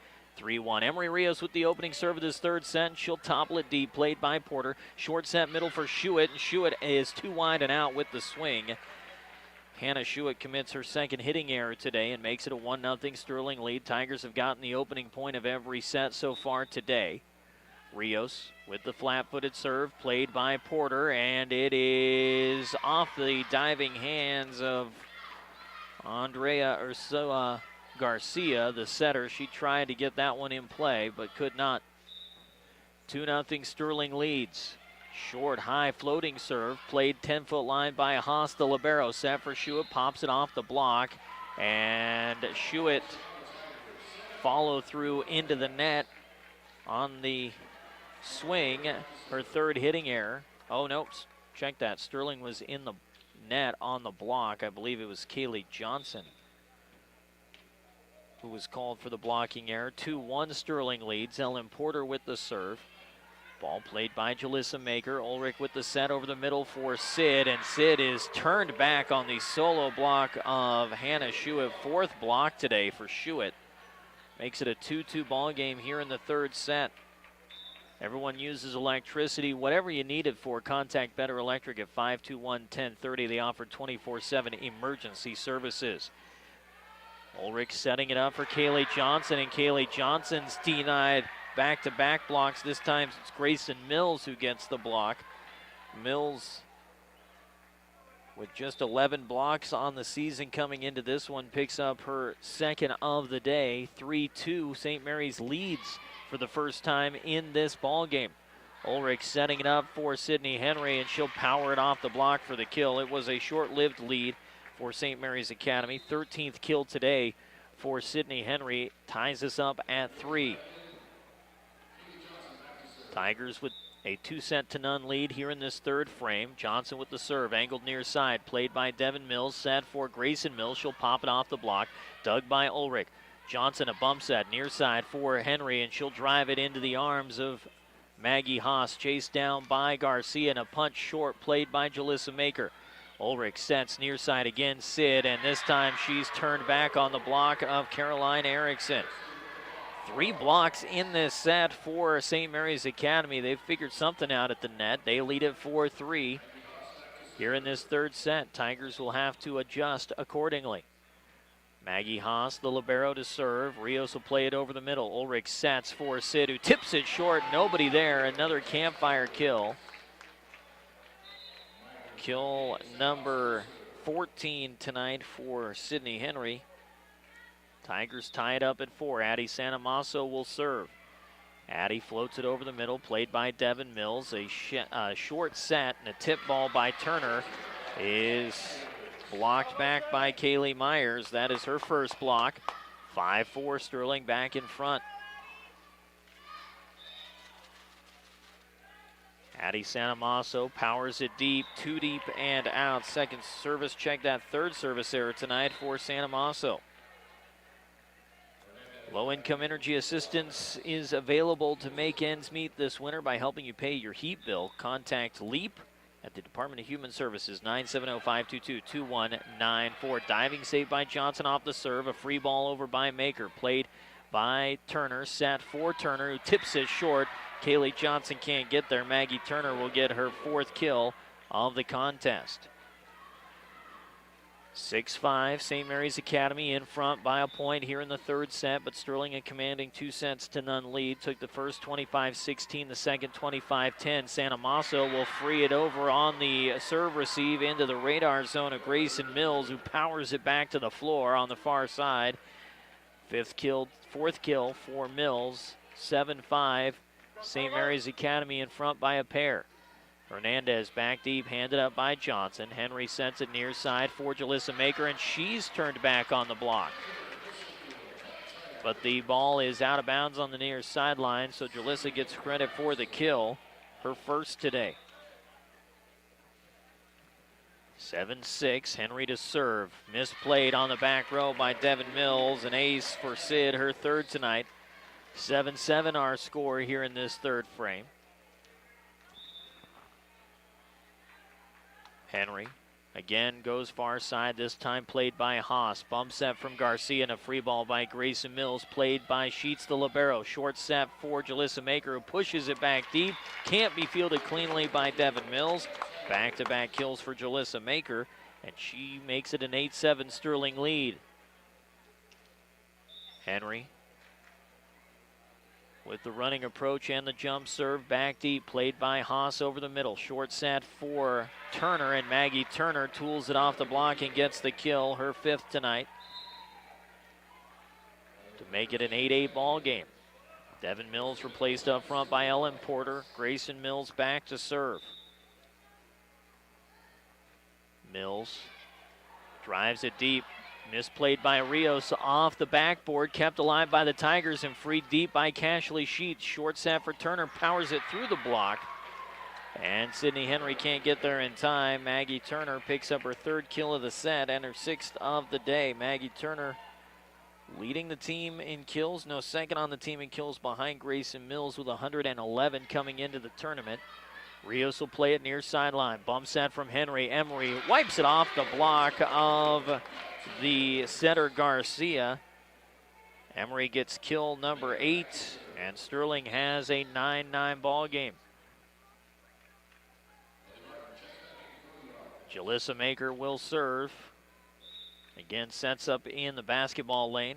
Emery Rios with the opening serve of this third set. She'll topple it deep, played by Porter. Short set middle for Schuett, and Schuett is too wide and out with the swing. Hannah Schuett commits her second hitting error today and makes it a 1-0 Sterling lead. Tigers have gotten the opening point of every set so far today. Rios with the flat-footed serve, played by Porter, and it is off the diving hands of Andrea Ursua Garcia, the setter. She tried to get that one in play, but could not. 2-0 Sterling leads. Short, high floating serve, played 10-foot line by Haas, the libero. Set for Schuett, pops it off the block, and Schuett follow through into the net on the swing. Her third hitting error. Oh, nope, check that. Sterling was in the net on the block. I believe it was Kaylee Johnson. who was called for the blocking error. 2-1 Sterling leads. Ellen Porter with the serve. Ball played by Jalissa Maker. Ulrich with the set over the middle for Sid, and Sid is turned back on the solo block of Hannah Schuett. Fourth block today for Schuett. Makes it a 2-2 ball game here in the third set. Everyone uses electricity, whatever you need it for. Contact Better Electric at 521-1030. They offer 24/7 emergency services. Ulrich setting it up for Kaylee Johnson, and Kaylee Johnson's denied back-to-back blocks. This time it's Grayson Mills who gets the block. Mills, with just 11 blocks on the season coming into this one, picks up her second of the day. 3-2, St. Mary's leads for the first time in this ball game. Ulrich setting it up for Sydney Henry, and she'll power it off the block for the kill. It was a short-lived lead for St. Mary's Academy. 13th kill today for Sydney Henry. Ties us up at 3. Tigers with a 2-0 lead here in this third frame. Johnson with the serve, angled near side, played by Devin Mills, set for Grayson Mills. She'll pop it off the block, dug by Ulrich. Johnson a bump set near side for Henry, and she'll drive it into the arms of Maggie Haas, chased down by Garcia, and a punch short played by Jalissa Maker. Ulrich sets near side again, Sid, and this time she's turned back on the block of Caroline Erickson. 3 blocks in this set for St. Mary's Academy. They've figured something out at the net. They lead it 4-3 here in this third set. Tigers will have to adjust accordingly. Maggie Haas, the libero, to serve. Rios will play it over the middle. Ulrich sets for Sid, who tips it short. Nobody there. Another campfire kill. Kill number 14 tonight for Sydney Henry. Tigers tie it up at 4. Addie Sanamaso will serve. Addie floats it over the middle, played by Devin Mills. A short set, and a tip ball by Turner is blocked back by Kaylee Myers. That is her first block. 5-4, Sterling back in front. Addie Sanamaso powers it deep, 2 deep and out. Second service check, that third service error tonight for Sanamaso. Low-income energy assistance is available to make ends meet this winter by helping you pay your heat bill. Contact LEAP at the Department of Human Services, 970-522-2194. Diving save by Johnson off the serve. A free ball over by Maker. Played by Turner. Set for Turner, who tips it short. Kaylee Johnson can't get there. Maggie Turner will get her 4th kill of the contest. 6-5, St. Mary's Academy in front by a point here in the third set, but Sterling a commanding 2-0 lead. Took the first 25-16, the second 25-10. Sanamaso will free it over on the serve receive into the radar zone of Grayson Mills, who powers it back to the floor on the far side. 4th kill for Mills. 7-5, St. Mary's Academy in front by a pair. Hernandez back deep, handed up by Johnson. Henry sets it near side for Jalissa Maker, and she's turned back on the block. But the ball is out of bounds on the near sideline, so Jalissa gets credit for the kill, her first today. 7-6, Henry to serve. Misplayed on the back row by Devin Mills. An ace for Sid, her third tonight. 7-7 our score here in this third frame. Henry again goes far side, this time played by Haas. Bump set from Garcia and a free ball by Grayson Mills, played by Sheets the libero. Short set for Jalissa Maker, who pushes it back deep. Can't be fielded cleanly by Devin Mills. Back-to-back kills for Jalissa Maker, and she makes it an 8-7 Sterling lead. Henry with the running approach and the jump serve, back deep, played by Haas over the middle. Short set for Turner, and Maggie Turner tools it off the block and gets the kill, her 5th tonight, to make it an 8-8 ball game. Devin Mills replaced up front by Ellen Porter. Grayson Mills back to serve. Mills drives it deep. Misplayed by Rios off the backboard, kept alive by the Tigers and freed deep by Cashley Sheets. Short set for Turner, powers it through the block. And Sydney Henry can't get there in time. Maggie Turner picks up her 3rd kill of the set and her 6th of the day. Maggie Turner leading the team in kills. No, second on the team in kills behind Grayson Mills with 111 coming into the tournament. Rios will play it near sideline. Bump set from Henry. Emery wipes it off the block of the setter Garcia. Emery gets kill number 8, and Sterling has a 9-9 ball game. Jalissa Maker will serve. Again, sets up in the basketball lane.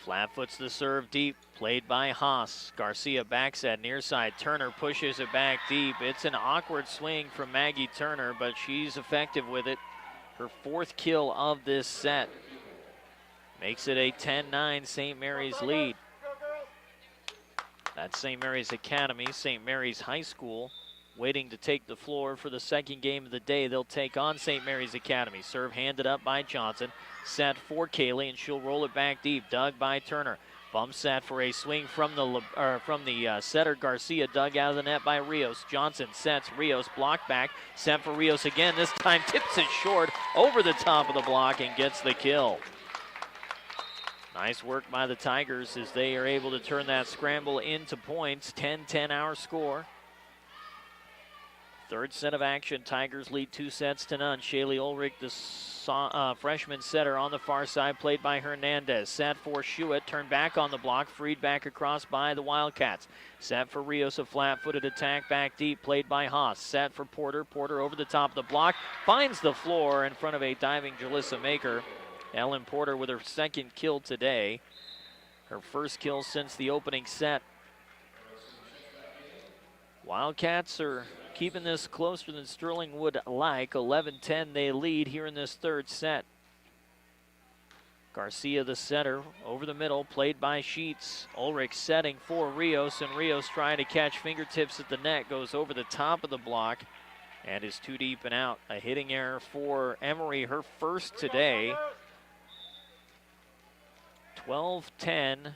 Flat-foots the serve deep, played by Haas. Garcia backs at near side. Turner pushes it back deep. It's an awkward swing from Maggie Turner, but she's effective with it. Her 4th kill of this set. Makes it a 10-9 St. Mary's lead. That's St. Mary's Academy, St. Mary's High School, waiting to take the floor for the second game of the day. They'll take on St. Mary's Academy. Serve handed up by Johnson. Set for Kaylee, and she'll roll it back deep. Dug by Turner. Bump set for a swing from the setter Garcia. Dug out of the net by Rios. Johnson sets. Rios blocked back. Set for Rios again. This time tips it short over the top of the block and gets the kill. Nice work by the Tigers as they are able to turn that scramble into points. 10-10 our score. Third set of action, Tigers lead 2-0. Shaylee Ulrich, the freshman setter on the far side, played by Hernandez. Set for Schuett, turned back on the block, freed back across by the Wildcats. Set for Rios, a flat-footed attack back deep, played by Haas. Set for Porter, Porter over the top of the block, finds the floor in front of a diving Jalissa Maker. Ellen Porter with her 2nd kill today. Her 1st kill since the opening set. Wildcats are keeping this closer than Sterling would like. 11-10 they lead here in this 3rd set. Garcia the setter over the middle, played by Sheets. Ulrich setting for Rios, and Rios trying to catch fingertips at the net, goes over the top of the block and is too deep and out. A hitting error for Emery, her 1st today. 12-10.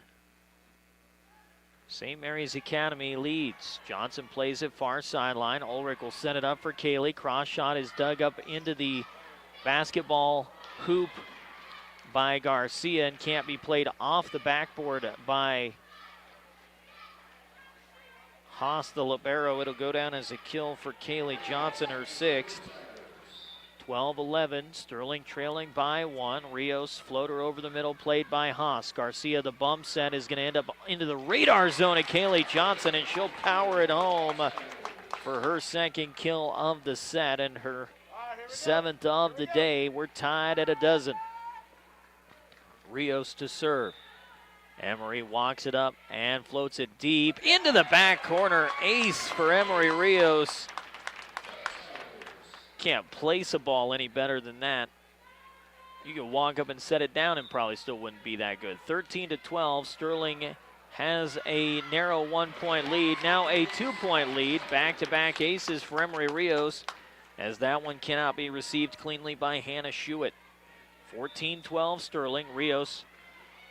St. Mary's Academy leads. Johnson plays it far sideline. Ulrich will set it up for Kaylee. Cross shot is dug up into the basketball hoop by Garcia and can't be played off the backboard by Haas, the libero. It'll go down as a kill for Kaylee Johnson, her 6th. 12-11, Sterling trailing by 1. Rios, floater over the middle, played by Haas. Garcia, the bump set, is going to end up into the radar zone of Kaylee Johnson, and she'll power it home for her 2nd kill of the set and her 7th of the day. We're tied at 12. Rios to serve. Emery walks it up and floats it deep into the back corner. Ace for Emery Rios. Can't place a ball any better than that. You could walk up and set it down and probably still wouldn't be that good. 13-12, Sterling has a narrow 1-point lead, now a 2-point lead. Back-to-back aces for Emery Rios, as that one cannot be received cleanly by Hannah Schuett. 14-12, Sterling. Rios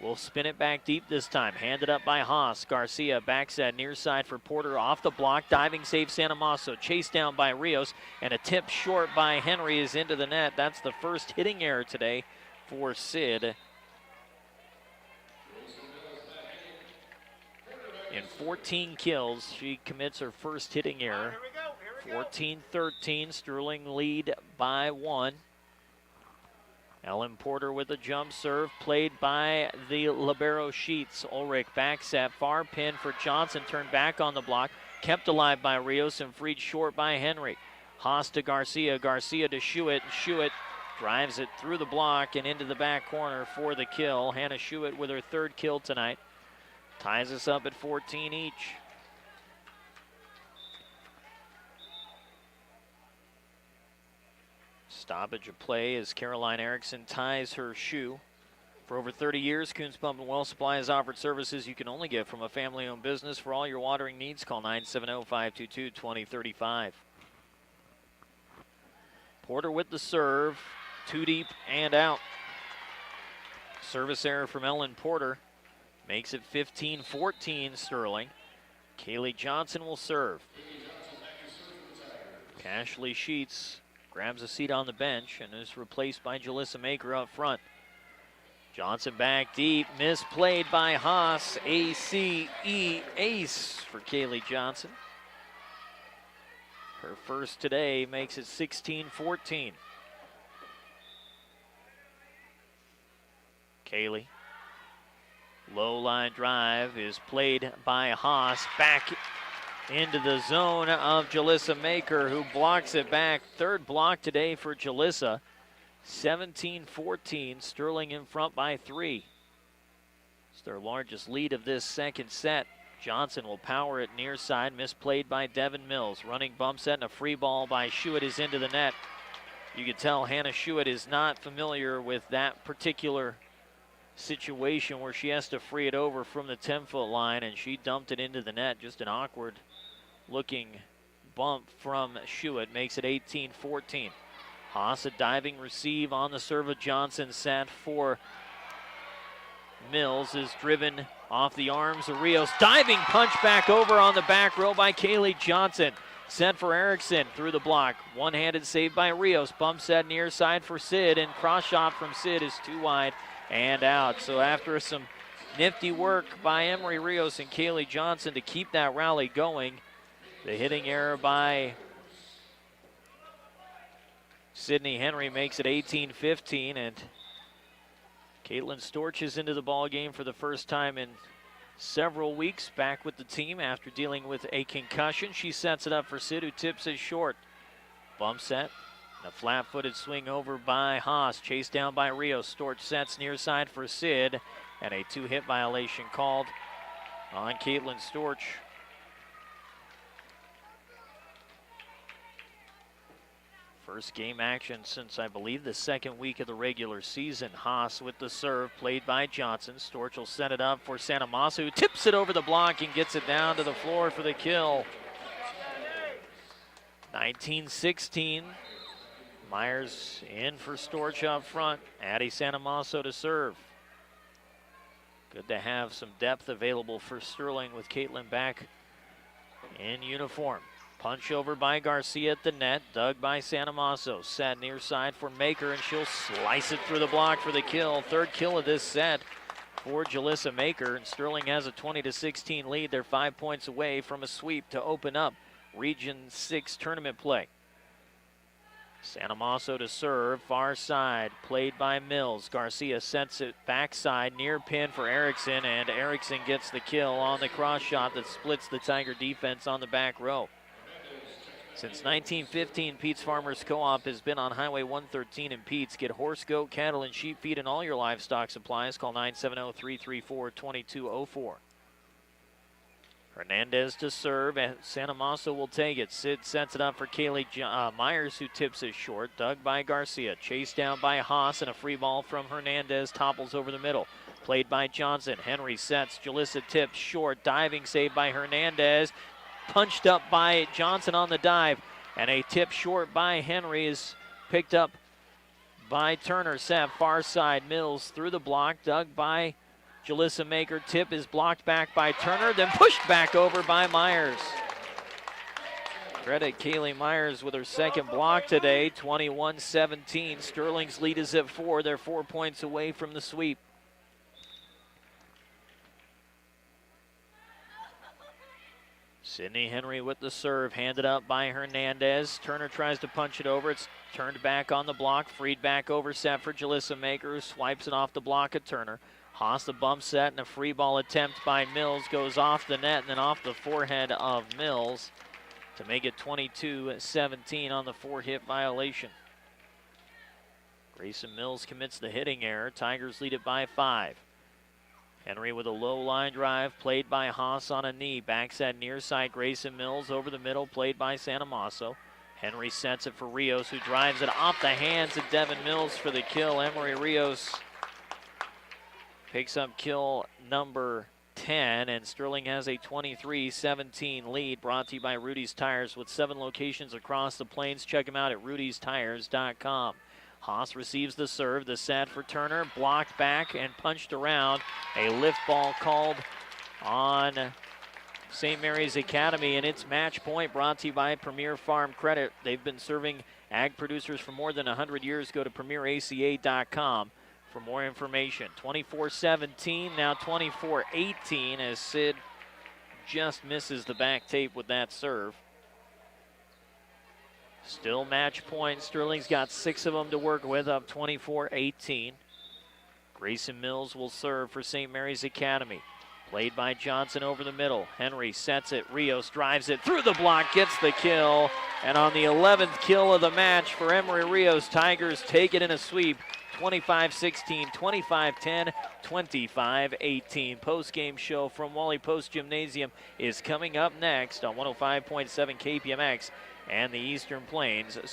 will spin it back deep this time. Handed up by Haas. Garcia backs that near side for Porter. Off the block. Diving save Sanamaso. Chased down by Rios. And a tip short by Henry is into the net. That's the 1st hitting error today for Sid. In 14 kills, she commits her 1st hitting error. 14-13. Sterling lead by 1. Ellen Porter with a jump serve, played by the libero Sheets. Ulrich backs at far pin for Johnson, turned back on the block, kept alive by Rios and freed short by Henry. Haas to Garcia, Garcia to Schuett, and Schuett drives it through the block and into the back corner for the kill. Hannah Schuett with her 3rd kill tonight. Ties us up at 14 each. Stoppage of play as Caroline Erickson ties her shoe. For over 30 years, Coons Pump and Well Supply has offered services you can only get from a family-owned business. For all your watering needs, call 970-522-2035. Porter with the serve, too deep and out. Service error from Ellen Porter makes it 15-14 Sterling. Kaylee Johnson will serve. Ashley Sheets grabs a seat on the bench and is replaced by Jalissa Maker up front. Johnson back deep, misplayed by Haas. A-C-E, ace for Kaylee Johnson. Her first today makes it 16-14. Kaylee. Low line drive is played by Haas. Back into the zone of Jalissa Maker, who blocks it back. Third block today for Jalissa. 17-14. Sterling in front by 3. It's their largest lead of this second set. Johnson will power it near side. Misplayed by Devin Mills. Running bump set and a free ball by Schuett is into the net. You can tell Hannah Schuett is not familiar with that particular situation where she has to free it over from the 10-foot line, and she dumped it into the net. Just an awkward looking bump from Schuett makes it 18-14. Haas a diving receive on the serve of Johnson, set for Mills, is driven off the arms of Rios. Diving punch back over on the back row by Kaylee Johnson. Set for Erickson through the block. One-handed save by Rios. Bump set near side for Sid, and cross shot from Sid is too wide and out. So after some nifty work by Emery Rios and Kaylee Johnson to keep that rally going, the hitting error by Sydney Henry makes it 18-15, and Caitlin Storch is into the ball game for the first time in several weeks, back with the team after dealing with a concussion. She sets it up for Sid, who tips it short. Bump set. A flat-footed swing over by Haas, chased down by Rios. Storch sets near side for Sid, and a 2-hit violation called on Caitlin Storch. First game action since, I believe, the second week of the regular season. Haas with the serve, played by Johnson. Storch will set it up for Santamasa, who tips it over the block and gets it down to the floor for the kill. 19-16. Myers in for Storch up front. Addie Sanamaso to serve. Good to have some depth available for Sterling with Caitlin back in uniform. Punch over by Garcia at the net. Dug by Sanamaso. Set near side for Maker, and she'll slice it through the block for the kill. Third kill of this set for Jalissa Maker. And Sterling has a 20-16 lead. They're 5 points away from a sweep to open up Region 6 tournament play. Sanamaso to serve, far side, played by Mills. Garcia sets it backside, near pin for Erickson, and Erickson gets the kill on the cross shot that splits the Tiger defense on the back row. Since 1915, Pete's Farmers Co-op has been on Highway 113 in Pete's. Get horse, goat, cattle, and sheep feed and all your livestock supplies. Call 970-334-2204. Hernandez to serve, and Sanamaso will take it. Sid sets it up for Kaylee Myers, who tips it short. Dug by Garcia. Chased down by Haas, and a free ball from Hernandez topples over the middle. Played by Johnson. Henry sets. Jalissa tips short. Diving save by Hernandez. Punched up by Johnson on the dive. And a tip short by Henry is picked up by Turner. Set far side. Mills through the block. Dug by Jalissa Maker. Tip is blocked back by Turner, then pushed back over by Myers. Credit Kaylee Myers with her second block today, 21-17. Sterling's lead is at 4. They're 4 points away from the sweep. Sydney Henry with the serve, handed up by Hernandez. Turner tries to punch it over. It's turned back on the block, freed back over, set for Jalissa Maker, who swipes it off the block of Turner. Haas the bump set, and a free ball attempt by Mills goes off the net and then off the forehead of Mills to make it 22-17 on the 4-hit violation. Grayson Mills commits the hitting error. Tigers lead it by 5. Henry with a low line drive, played by Haas on a knee. Backside near side, Grayson Mills over the middle, played by Sanamaso. Henry sets it for Rios, who drives it off the hands of Devin Mills for the kill. Emery Rios picks up kill number 10, and Sterling has a 23-17 lead, brought to you by Rudy's Tires with 7 locations across the plains. Check them out at rudystires.com. Haas receives the serve, the set for Turner, blocked back and punched around. A lift ball called on St. Mary's Academy, and it's match point, brought to you by Premier Farm Credit. They've been serving ag producers for more than 100 years. Go to premieraca.com for more information. 24-17, now 24-18 as Sid just misses the back tape with that serve. Still match point. Sterling's got 6 of them to work with, up 24-18. Grayson Mills will serve for St. Mary's Academy. Played by Johnson over the middle. Henry sets it. Rios drives it through the block, gets the kill. And on the 11th kill of the match for Emory Rios, Tigers take it in a sweep. 25-16, 25-10, 25-18. Post-game show from Wally Post Gymnasium is coming up next on 105.7 KPMX and the Eastern Plains